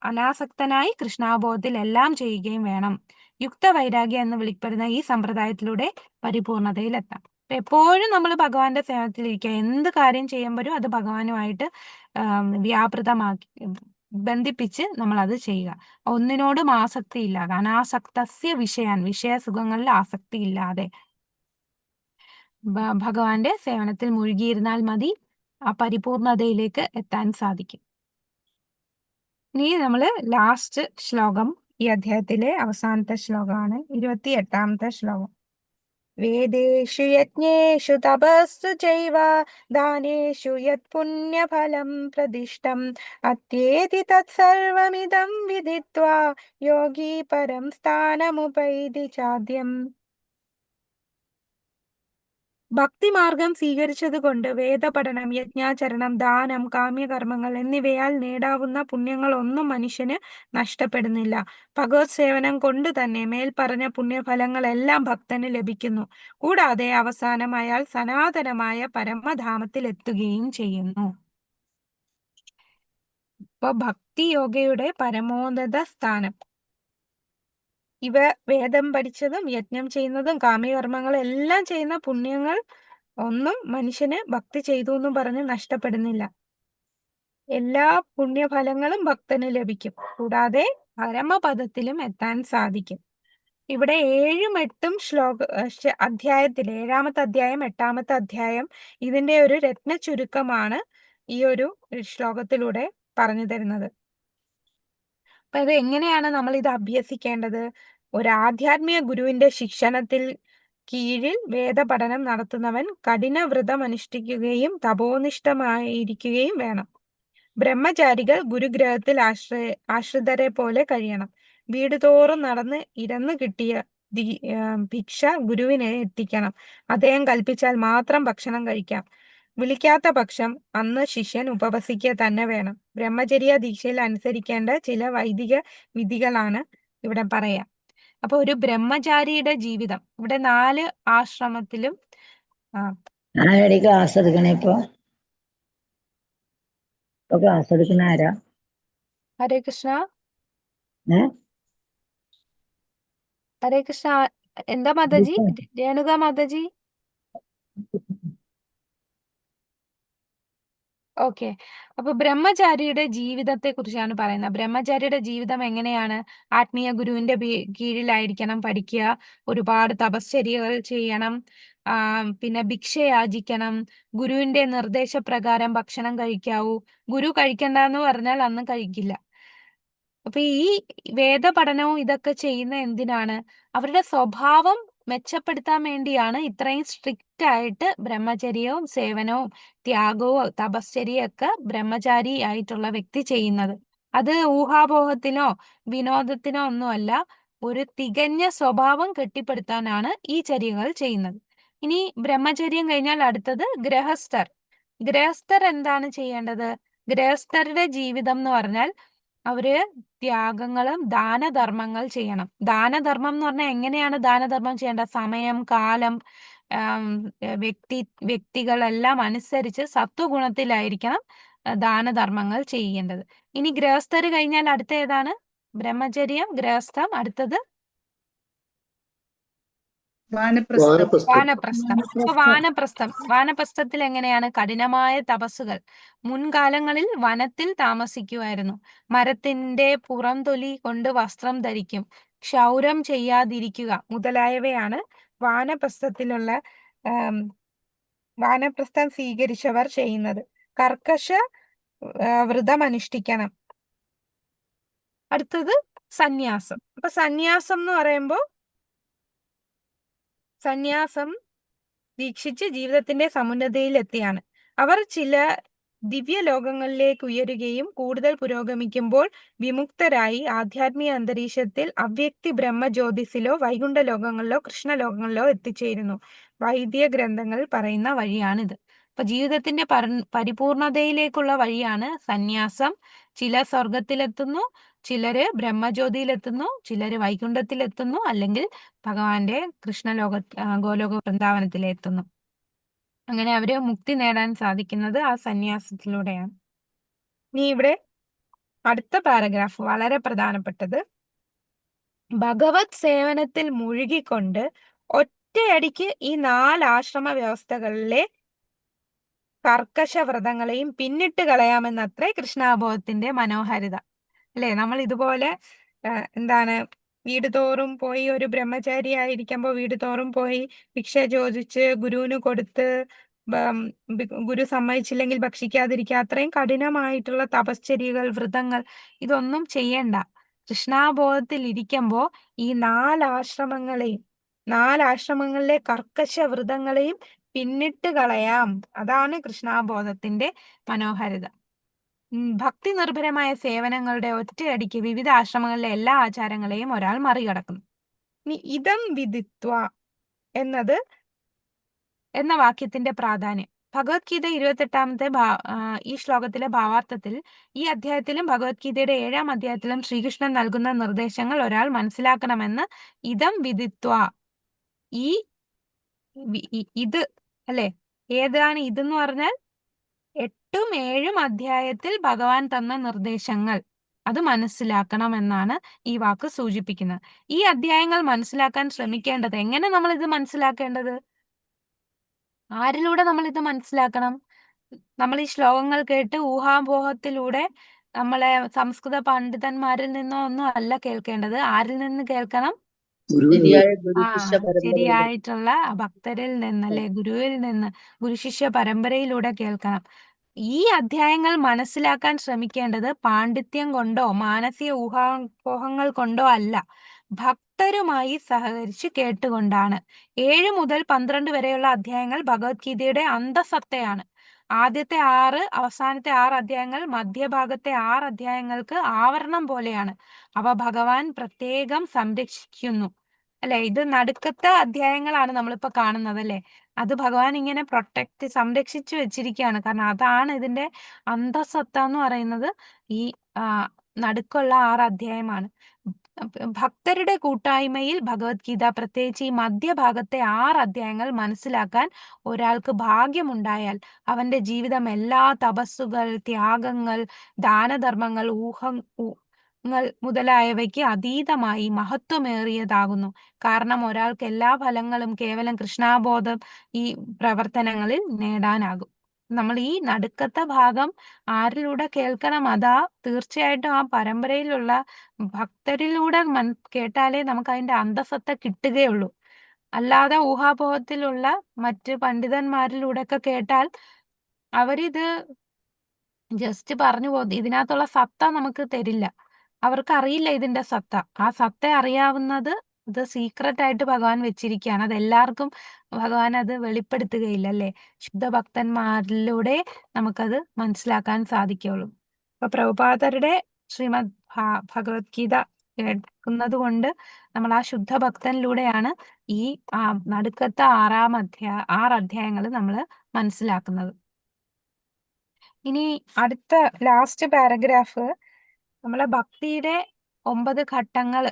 അനാസക്തനായി കൃഷ്ണാബോധത്തിൽ എല്ലാം ചെയ്യുകയും വേണം. യുക്ത വൈരാഗ്യം എന്ന് വിളിക്കപ്പെടുന്ന ഈ സമ്പ്രദായത്തിലൂടെ പരിപൂർണതയിലെത്താം. അപ്പൊ എപ്പോഴും നമ്മൾ ഭഗവാന്റെ സേവനത്തിലിരിക്കുക. എന്ത് കാര്യം ചെയ്യുമ്പോഴും അത് ഭഗവാനുമായിട്ട് വ്യാപൃതമാക്കി ബന്ധിപ്പിച്ച് നമ്മൾ അത് ചെയ്യുക. ഒന്നിനോടും ആസക്തി ഇല്ലാതെ, അനാസക്തസ്യ വിഷയാൻ, വിഷയസുഖങ്ങളിൽ ആസക്തി ഇല്ലാതെ ഭഗവാന്റെ സേവനത്തിൽ മുഴുകിയിരുന്നാൽ മതി. ആ പരിപൂർണതയിലേക്ക് എത്താൻ സാധിക്കും. ഇനി നമ്മള് ലാസ്റ്റ് ശ്ലോകം, ഈ അധ്യായത്തിലെ അവസാനത്തെ ശ്ലോകമാണ് 28ാമത്തെ ശ്ലോകം. വേദേഷു യജ്ഞേഷു തപസ്സു ചൈവ ദാനേഷു യത് പുണ്യഫലം പ്രതിഷ്ഠം അത്യേതി തത്സർവമിദം വിദിത്വാ യോഗി പരം സ്ഥാനമുപൈതി ചാദ്യം. ഭക്തിമാർഗം സ്വീകരിച്ചതുകൊണ്ട് വേദപഠനം, യജ്ഞാചരണം, ദാനം, കാമ്യകർമ്മങ്ങൾ എന്നിവയാൽ നേടാവുന്ന പുണ്യങ്ങളൊന്നും മനുഷ്യന് നഷ്ടപ്പെടുന്നില്ല. ഭഗവത് സേവനം കൊണ്ട് തന്നെ മേൽപ്പറഞ്ഞ പുണ്യഫലങ്ങളെല്ലാം ഭക്തന് ലഭിക്കുന്നു. കൂടാതെ അവസാനം അയാൾ സനാതനമായ പരമധാമത്തിൽ എത്തുകയും ചെയ്യുന്നു. ഇപ്പൊ ഭക്തിയോഗയുടെ പരമോന്നത സ്ഥാനം. ഇവ വേദം പഠിച്ചതും യജ്ഞം ചെയ്യുന്നതും കാമ്യകർമ്മങ്ങളും എല്ലാം ചെയ്യുന്ന പുണ്യങ്ങൾ ഒന്നും മനുഷ്യന് ഭക്തി ചെയ്തു എന്നും പറഞ്ഞ് നഷ്ടപ്പെടുന്നില്ല. എല്ലാ പുണ്യഫലങ്ങളും ഭക്തന് ലഭിക്കും. കൂടാതെ പരമപദത്തിലും എത്താൻ സാധിക്കും. ഇവിടെ 7ഉം 8ഉം അധ്യായത്തിലെ 7ാമത്തെ അധ്യായം 8ാമത്തെ അധ്യായം ഇതിന്റെ ഒരു രത്ന ചുരുക്കമാണ് ഈ ഒരു ശ്ലോകത്തിലൂടെ പറഞ്ഞു തരുന്നത്. അപ്പൊ ഇത് എങ്ങനെയാണ് നമ്മൾ ഇത് അഭ്യസിക്കേണ്ടത്? ഒരു ആധ്യാത്മിക ഗുരുവിന്റെ ശിക്ഷണത്തിൽ കീഴിൽ വേദപഠനം നടത്തുന്നവൻ കഠിന വ്രതം അനുഷ്ഠിക്കുകയും തപോനിഷ്ഠമായിരിക്കുകയും വേണം. ബ്രഹ്മചാരികൾ ഗുരുഗ്രഹത്തിൽ ആശ്രിതരെ പോലെ കഴിയണം. വീട് തോറും നടന്ന് ഇരന്നു കിട്ടിയ ഭിക്ഷ ഗുരുവിനെ എത്തിക്കണം. അദ്ദേഹം കൽപ്പിച്ചാൽ മാത്രം ഭക്ഷണം കഴിക്കാം. വിളിക്കാത്ത പക്ഷം അന്ന് ശിഷ്യൻ ഉപവസിക്കുക തന്നെ വേണം. ബ്രഹ്മചര്യ ദീക്ഷയിൽ അനുസരിക്കേണ്ട ചില വൈദിക വിധികളാണ് ഇവിടെ പറയാം. അപ്പൊ ഒരു ബ്രഹ്മചാരിയുടെ ജീവിതം, ഇവിടെ 4 ആശ്രമത്തിലും ആരാടി ക്ലാസ് എടുക്കണേ ഇപ്പൊ ക്ലാസ് എടുക്കുന്ന ആരാ? ഹരേ കൃഷ്ണ. ഏ ഹരേ കൃഷ്ണ. എന്താ മാതാജി? രേണുക മാതാജി. ഓക്കെ. അപ്പൊ ബ്രഹ്മചാരിയുടെ ജീവിതത്തെ കുറിച്ചാണ് പറയുന്നത്. ബ്രഹ്മചാരിയുടെ ജീവിതം എങ്ങനെയാണ്? ആത്മീയ ഗുരുവിന്റെ കീഴിലായിരിക്കണം പഠിക്കുക, ഒരുപാട് തപശ്ചര്യകൾ ചെയ്യണം, പിന്നെ ഭിക്ഷ യാചിക്കണം, ഗുരുവിന്റെ നിർദ്ദേശപ്രകാരം ഭക്ഷണം കഴിക്കാവൂ. ഗുരു കഴിക്കണ്ടെന്ന് പറഞ്ഞാൽ അന്ന് കഴിക്കില്ല. അപ്പൊ ഈ വേദപഠനവും ഇതൊക്കെ ചെയ്യുന്ന എന്തിനാണ്? അവരുടെ സ്വഭാവം മെച്ചപ്പെടുത്താൻ വേണ്ടിയാണ് ഇത്രയും സ്ട്രിക്റ്റ് ആയിട്ട് ബ്രഹ്മചര്യവും സേവനവും ത്യാഗവും തപശ്ചര്യയും ഒക്കെ ബ്രഹ്മചാരി ആയിട്ടുള്ള വ്യക്തി ചെയ്യുന്നത്. അത് ഊഹാപോഹത്തിനോ വിനോദത്തിനോ ഒന്നുമല്ല, ഒരു തികഞ്ഞ സ്വഭാവം കെട്ടിപ്പടുത്താനാണ് ഈ ചര്യകൾ ചെയ്യുന്നത്. ഇനി ബ്രഹ്മചര്യം കഴിഞ്ഞാൽ അടുത്തത് ഗൃഹസ്ഥർ. ഗൃഹസ്ഥർ എന്താണ് ചെയ്യേണ്ടത്? ഗൃഹസ്ഥരുടെ ജീവിതം എന്ന് പറഞ്ഞാൽ അവര് ത്യാഗങ്ങളും ദാനധർമ്മങ്ങൾ ചെയ്യണം. ദാനധർമ്മം എന്ന് പറഞ്ഞാൽ എങ്ങനെയാണ് ദാനധർമ്മം ചെയ്യേണ്ടത്? സമയം, കാലം, വ്യക്തികളെല്ലാം അനുസരിച്ച് സത്വഗുണത്തിലായിരിക്കണം ദാനധർമ്മങ്ങൾ ചെയ്യേണ്ടത്. ഇനി ഗൃഹസ്ഥര് കഴിഞ്ഞാൽ അടുത്ത ഏതാണ്? ബ്രഹ്മചര്യം, ഗൃഹസ്ഥം, അടുത്തത് വാനപ്രസ്ഥം. വാനപ്രസ്ഥം. അപ്പൊ വാനപ്രസ്ഥത്തിൽ എങ്ങനെയാണ്? കഠിനമായ തപസ്സുകൾ. മുൻകാലങ്ങളിൽ വനത്തിൽ താമസിക്കുമായിരുന്നു. മരത്തിന്റെ പുറംതൊലി കൊണ്ട് വസ്ത്രം ധരിക്കും, ക്ഷൗരം ചെയ്യാതിരിക്കുക മുതലായവയാണ് വാനപ്രസ്ഥത്തിലുള്ള വാനപ്രസ്ഥം സ്വീകരിച്ചവർ ചെയ്യുന്നത്. കർക്കശ വ്രതം അനുഷ്ഠിക്കണം. അടുത്തത് സന്യാസം. അപ്പൊ സന്യാസം എന്ന് പറയുമ്പോ സന്യാസം ദീക്ഷിച്ച് ജീവിതത്തിന്റെ സമുന്നതയിലെത്തിയാണ്. അവർ ചില ദിവ്യ ലോകങ്ങളിലേക്ക് ഉയരുകയും കൂടുതൽ പുരോഗമിക്കുമ്പോൾ വിമുക്തരായി ആധ്യാത്മിക അന്തരീക്ഷത്തിൽ അവ്യക്തി ബ്രഹ്മജ്യോതിസിലോ വൈകുണ്ഠ ലോകങ്ങളിലോ കൃഷ്ണലോകങ്ങളിലോ എത്തിച്ചേരുന്നു. വൈദിക ഗ്രന്ഥങ്ങൾ പറയുന്ന വഴിയാണിത്. അപ്പൊ ജീവിതത്തിന്റെ പരിപൂർണതയിലേക്കുള്ള വഴിയാണ് സന്യാസം. ചിലർ സ്വർഗത്തിലെത്തുന്നു, ചിലര് ബ്രഹ്മജ്യോതിയിലെത്തുന്നു, ചിലര് വൈകുണ്ഠത്തിലെത്തുന്നു, അല്ലെങ്കിൽ ഭഗവാന്റെ ഗോലോക വൃന്ദാവനത്തിലെത്തുന്നു. അങ്ങനെ അവര് മുക്തി നേടാൻ സാധിക്കുന്നത് ആ സന്യാസത്തിലൂടെയാണ്. ഇനി ഇവിടെ അടുത്ത പാരഗ്രാഫ് വളരെ പ്രധാനപ്പെട്ടത്. ഭഗവത് സേവനത്തിൽ മുഴുകിക്കൊണ്ട് ഒറ്റയടിക്ക് ഈ 4 ആശ്രമ വ്യവസ്ഥകളിലെ കർക്കശ വ്രതങ്ങളെയും പിന്നിട്ട് കളയാമെന്നത്രേ കൃഷ്ണാബോധത്തിന്റെ മനോഹാരിത. അല്ലെ? നമ്മൾ ഇതുപോലെ എന്താണ്, വീട് തോറും പോയി, ഒരു ബ്രഹ്മചാരി ആയിരിക്കുമ്പോൾ വീട് തോറും പോയി ഭിക്ഷ ചോദിച്ച് ഗുരുവിന് കൊടുത്ത് ഗുരു സമ്മതിച്ചില്ലെങ്കിൽ ഭക്ഷിക്കാതിരിക്കുക, അത്രയും കഠിനമായിട്ടുള്ള തപശ്ചര്യകൾ, വ്രതങ്ങൾ ഇതൊന്നും ചെയ്യണ്ട. കൃഷ്ണാബോധത്തിൽ ഇരിക്കുമ്പോൾ ഈ 4 ആശ്രമങ്ങളിലെ കർക്കശ വ്രതങ്ങളെയും പിന്നിട്ട് കളയാം. അതാണ് കൃഷ്ണാബോധത്തിന്റെ മനോഹാരിത. ഭക്തി നിർഭരമായ സേവനങ്ങളുടെ ഒറ്റയടിക്ക് വിവിധ ആശ്രമങ്ങളിലെ എല്ലാ ആചാരങ്ങളെയും ഒരാൾ മറികടക്കുന്നു. ഇനി ഇതം വിദിത്വ എന്ന വാക്യത്തിന്റെ പ്രാധാന്യം. ഭഗവത്ഗീത 28-ാമത്തെ ഈ ശ്ലോകത്തിലെ ഭാവാർത്ഥത്തിൽ ഈ അധ്യായത്തിലും ഭഗവത്ഗീതയുടെ 7-ാം അധ്യായത്തിലും ശ്രീകൃഷ്ണൻ നൽകുന്ന നിർദ്ദേശങ്ങൾ ഒരാൾ മനസ്സിലാക്കണമെന്ന് ഇതം വിദിത്വ. ഇത് അല്ലെ, ഏതാണ് ഇതെന്ന് പറഞ്ഞാൽ 8ഉം 7ഉം അധ്യായത്തിൽ ഭഗവാൻ തന്ന നിർദ്ദേശങ്ങൾ, അത് മനസ്സിലാക്കണം എന്നാണ് ഈ വാക്ക് സൂചിപ്പിക്കുന്നത്. ഈ അധ്യായങ്ങൾ മനസ്സിലാക്കാൻ ശ്രമിക്കേണ്ടത് എങ്ങനെ? നമ്മൾ ഇത് മനസ്സിലാക്കേണ്ടത് ആരിലൂടെ? നമ്മൾ ഇത് മനസ്സിലാക്കണം. നമ്മൾ ഈ ശ്ലോകങ്ങൾ കേട്ട് ഊഹാപോഹത്തിലൂടെ നമ്മളെ സംസ്കൃത പണ്ഡിതന്മാരിൽ നിന്നോ ഒന്നും അല്ല കേൾക്കേണ്ടത്. ആരിൽ നിന്ന് കേൾക്കണം? ശരിയായിട്ടുള്ള ഭക്തരിൽ നിന്ന്, അല്ലെ, ഗുരുവിൽ നിന്ന്, ഗുരുശിഷ്യ പരമ്പരയിലൂടെ കേൾക്കണം. ഈ അധ്യായങ്ങൾ മനസ്സിലാക്കാൻ ശ്രമിക്കേണ്ടത് പാണ്ഡിത്യം കൊണ്ടോ മാനസിക ഊഹാപോഹങ്ങൾ കൊണ്ടോ അല്ല, ഭക്തരുമായി സഹകരിച്ച് കേട്ടുകൊണ്ടാണ്. 7 മുതൽ 12 വരെയുള്ള അധ്യായങ്ങൾ ഭഗവത്ഗീതയുടെ അന്തസത്തയാണ്. ആദ്യത്തെ 6, അവസാനത്തെ 6 അധ്യായങ്ങൾ മധ്യഭാഗത്തെ 6 അധ്യായങ്ങൾക്ക് ആവരണം പോലെയാണ്. അവ ഭഗവാൻ പ്രത്യേകം സംരക്ഷിക്കുന്നു. അല്ലെ, ഇത് നടുക്കത്തെ അധ്യായങ്ങളാണ് നമ്മളിപ്പോ കാണുന്നത്. അല്ലെ, അത് ഭഗവാൻ ഇങ്ങനെ സംരക്ഷിച്ചു വെച്ചിരിക്കുകയാണ്. കാരണം അതാണ് ഇതിന്റെ അന്തസത്ത എന്ന് പറയുന്നത്. ഈ നടുക്കുള്ള 6 അധ്യായമാണ്. ഭക്തരുടെ കൂട്ടായ്മയിൽ ഭഗവത്ഗീത, പ്രത്യേകിച്ച് ഈ മധ്യഭാഗത്തെ 6 അധ്യായങ്ങൾ മനസ്സിലാക്കാൻ ഒരാൾക്ക് ഭാഗ്യമുണ്ടായാൽ അവന്റെ ജീവിതം എല്ലാ തപസ്സുകൾ, ത്യാഗങ്ങൾ, ദാനധർമ്മങ്ങൾ, ഊഹങ്ങൾ മുതലായവയ്ക്ക് അതീതമായി മഹത്വമേറിയതാകുന്നു. കാരണം ഒരാൾക്ക് എല്ലാ ഫലങ്ങളും കേവലം കൃഷ്ണാബോധം ഈ പ്രവർത്തനങ്ങളിൽ നേടാനാകും. നമ്മൾ ഈ നടുക്കത്തെ ഭാഗം ആരിലൂടെ കേൾക്കണം? അതാ തീർച്ചയായിട്ടും ആ പരമ്പരയിലുള്ള ഭക്തരിലൂടെ കേട്ടാലേ നമുക്ക് അതിന്റെ അന്തസത്ത കിട്ടുകയുള്ളൂ. അല്ലാതെ ഊഹാപോഹത്തിലുള്ള മറ്റ് പണ്ഡിതന്മാരിലൂടെ ഒക്കെ കേട്ടാൽ അവരിത് ജസ്റ്റ് പറഞ്ഞു പോകും. ഇതിനകത്തുള്ള സത്ത നമുക്ക് തരില്ല. അവർക്കറിയില്ല ഇതിന്റെ സത്ത. ആ സത്ത അറിയാവുന്നത് ഇത് സീക്രട്ട് ആയിട്ട് ഭഗവാൻ വെച്ചിരിക്കുകയാണ്. അത് എല്ലാവർക്കും ഭഗവാൻ അത് വെളിപ്പെടുത്തുകയില്ല, അല്ലേ? ശുദ്ധഭക്തന്മാരിലൂടെ നമുക്കത് മനസ്സിലാക്കാൻ സാധിക്കുള്ളൂ. അപ്പൊ പ്രഭുപാദരുടെ ശ്രീമദ് ഭഗവത്ഗീത കേൾക്കുന്നത് കൊണ്ട് നമ്മൾ ആ ശുദ്ധഭക്തനിലൂടെയാണ് ഈ നടുക്കത്തെ 6 അധ്യായങ്ങൾ നമ്മൾ മനസ്സിലാക്കുന്നത്. ഇനി അടുത്ത ലാസ്റ്റ് പാരഗ്രാഫ് നമ്മളെ ഭക്തിയുടെ 9 ഘട്ടങ്ങൾ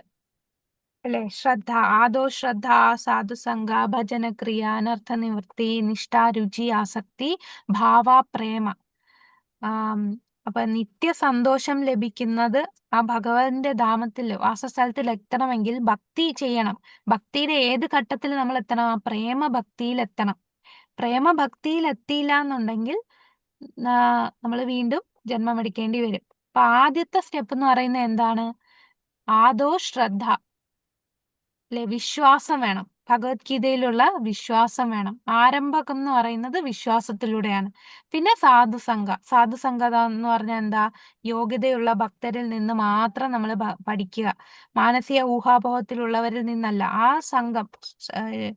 അല്ലെ? ശ്രദ്ധ, ആദോ ശ്രദ്ധ, സാധുസംഗ, ഭജനക്രിയ, അനർത്ഥ നിവൃത്തി, നിഷ്ഠ, രുചി, ആസക്തി, ഭാവ, പ്രേമ. അപ്പൊ നിത്യസന്തോഷം ലഭിക്കുന്നത് ആ ഭഗവാന്റെ ധാമത്തിൽ വാസസ്ഥലത്തിൽ എത്തണമെങ്കിൽ ഭക്തി ചെയ്യണം. ഭക്തിയുടെ ഏത് ഘട്ടത്തിൽ നമ്മൾ എത്തണം? ആ പ്രേമ ഭക്തിയിൽ എത്തണം. പ്രേമ ഭക്തിയിൽ എത്തിയില്ല എന്നുണ്ടെങ്കിൽ നമ്മൾ വീണ്ടും ജന്മമെടുക്കേണ്ടി വരും. അപ്പൊ ആദ്യത്തെ സ്റ്റെപ്പ് എന്ന് പറയുന്നത് എന്താണ്? ആദോ ശ്രദ്ധ, അല്ലെ? വിശ്വാസം വേണം. ഭഗവത്ഗീതയിലുള്ള വിശ്വാസം വേണം. ആരംഭകം എന്ന് പറയുന്നത് വിശ്വാസത്തിലൂടെയാണ്. പിന്നെ സാധുസംഗത എന്ന് പറഞ്ഞാൽ എന്താ? യോഗ്യതയുള്ള ഭക്തരിൽ നിന്ന് മാത്രം നമ്മൾ പഠിക്കുക. മാനസിക ഊഹാപോഹത്തിലുള്ളവരിൽ നിന്നല്ല. ആ സംഘം,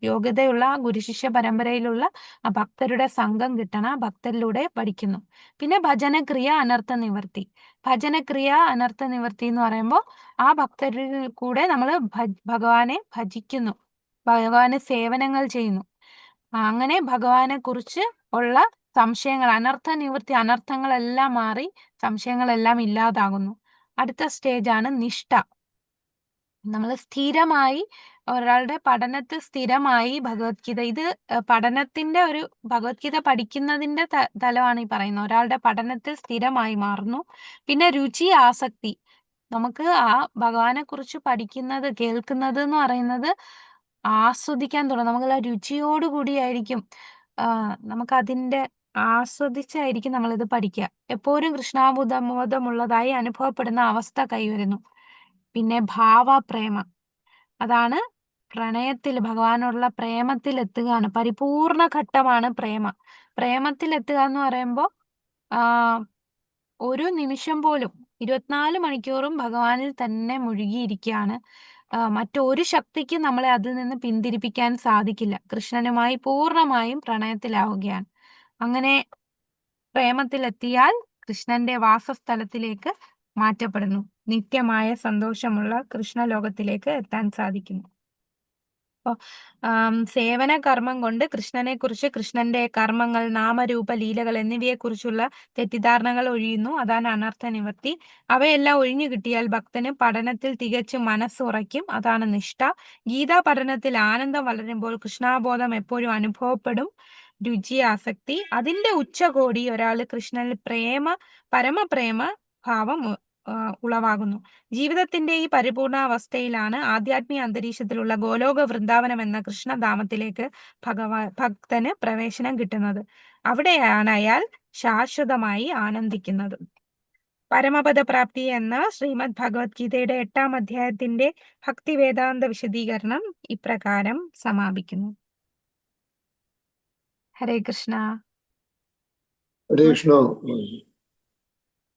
യോഗ്യതയുള്ള ഗുരുശിഷ്യ പരമ്പരയിലുള്ള ആ ഭക്തരുടെ സംഘം കിട്ടണം. ആ ഭക്തരിലൂടെ പഠിക്കുന്നു. പിന്നെ ഭജനക്രിയ, അനർത്ഥ നിവൃത്തി. ഭജനക്രിയ, അനർത്ഥ നിവൃത്തി എന്ന് പറയുമ്പോൾ ആ ഭക്തരിൽ കൂടെ നമ്മൾ ഭഗവാനെ ഭജിക്കുന്നു, ഭഗവാന് സേവനങ്ങൾ ചെയ്യുന്നു. അങ്ങനെ ഭഗവാനെ കുറിച്ച് ഉള്ള സംശയങ്ങൾ, അനർത്ഥ നിവൃത്തി, അനർത്ഥങ്ങളെല്ലാം മാറി സംശയങ്ങളെല്ലാം ഇല്ലാതാകുന്നു. അടുത്ത സ്റ്റേജാണ് നിഷ്ഠ. നമ്മൾ സ്ഥിരമായി ഒരാളുടെ പഠനത്തിൽ സ്ഥിരമായി ഭഗവത്ഗീത, ഇത് പഠനത്തിന്റെ ഒരു ഭഗവത്ഗീത പഠിക്കുന്നതിന്റെ തലമാണ് ഈ പറയുന്നത്. ഒരാളുടെ പഠനത്തിൽ സ്ഥിരമായി മാറുന്നു. പിന്നെ രുചി, ആസക്തി. നമുക്ക് ആ ഭഗവാനെ കുറിച്ച് പഠിക്കുന്നത്, കേൾക്കുന്നത് എന്ന് പറയുന്നത് ആസ്വദിക്കാൻ തുടങ്ങും. നമുക്ക് ആ രുചിയോടുകൂടിയായിരിക്കും, നമുക്കതിന്റെ ആസ്വദിച്ചായിരിക്കും നമ്മളിത് പഠിക്കുക. എപ്പോഴും കൃഷ്ണാബോധമുള്ളതായി അനുഭവപ്പെടുന്ന അവസ്ഥ കൈവരുന്നു. പിന്നെ ഭാവപ്രേമ, അതാണ് പ്രണയത്തിൽ, ഭഗവാനോടുള്ള പ്രേമത്തിൽ എത്തുകയാണ്. പരിപൂർണ ഘട്ടമാണ് പ്രേമ. പ്രേമത്തിൽ എത്തുക എന്ന് പറയുമ്പോൾ ഒരു നിമിഷം പോലും 24 മണിക്കൂറും ഭഗവാനിൽ തന്നെ മുഴുകിയിരിക്കുകയാണ്. മറ്റൊരു ശക്തിക്കും നമ്മളെ അതിൽ നിന്ന് പിന്തിരിപ്പിക്കാൻ സാധിക്കില്ല. കൃഷ്ണനുമായി പൂർണ്ണമായും പ്രണയത്തിലാവുകയാണ്. അങ്ങനെ പ്രേമത്തിലെത്തിയാൽ കൃഷ്ണന്റെ വാസസ്ഥലത്തിലേക്ക് മാറ്റപ്പെടുന്നു. നിത്യമായ സന്തോഷമുള്ള കൃഷ്ണലോകത്തിലേക്ക് എത്താൻ സാധിക്കുന്നു. അപ്പോൾ സേവന കർമ്മം കൊണ്ട് കൃഷ്ണനെ കുറിച്ച്, കൃഷ്ണന്റെ കർമ്മങ്ങൾ, നാമരൂപ ലീലകൾ എന്നിവയെക്കുറിച്ചുള്ള തെറ്റിദ്ധാരണകൾ ഒഴിയുന്നു. അതാണ് അനർത്ഥ നിവൃത്തി. അവയെല്ലാം ഒഴിഞ്ഞു കിട്ടിയാൽ ഭക്തന് പഠനത്തിൽ തികച്ചും മനസ്സുറയ്ക്കും. അതാണ് നിഷ്ഠ. ഗീതാ പഠനത്തിൽ ആനന്ദം വളരുമ്പോൾ കൃഷ്ണാബോധം എപ്പോഴും അനുഭവപ്പെടും. രുചി, ആസക്തി. അതിന്റെ ഉച്ചകോടി ഒരാൾ കൃഷ്ണനിൽ പരമപ്രേമ ഭാവം ഉളവാകുന്നു. ജീവിതത്തിന്റെ ഈ പരിപൂർണാവസ്ഥയിലാണ് ആധ്യാത്മിക അന്തരീക്ഷത്തിലുള്ള ഗോലോക വൃന്ദാവനം എന്ന കൃഷ്ണധാമത്തിലേക്ക് ഭക്തന് പ്രവേശനം കിട്ടുന്നത്. അവിടെയാണ് അയാൾ ശാശ്വതമായി ആനന്ദിക്കുന്നത്. പരമപദ പ്രാപ്തി എന്ന ശ്രീമദ് ഭഗവത്ഗീതയുടെ 8-ാം അധ്യായത്തിന്റെ ഭക്തി വേദാന്ത വിശദീകരണം ഇപ്രകാരം സമാപിക്കുന്നു. ഹരേ കൃഷ്ണ. ഹരേ കൃഷ്ണ.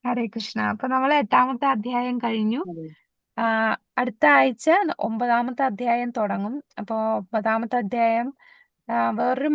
ഹരേ കൃഷ്ണ. അപ്പൊ നമ്മൾ 8-ാമത്തെ അധ്യായം കഴിഞ്ഞു. അടുത്ത ആഴ്ച 9-ാമത്തെ അധ്യായം തുടങ്ങും. അപ്പോ 9-ാമത്തെ അധ്യായം വേറൊരു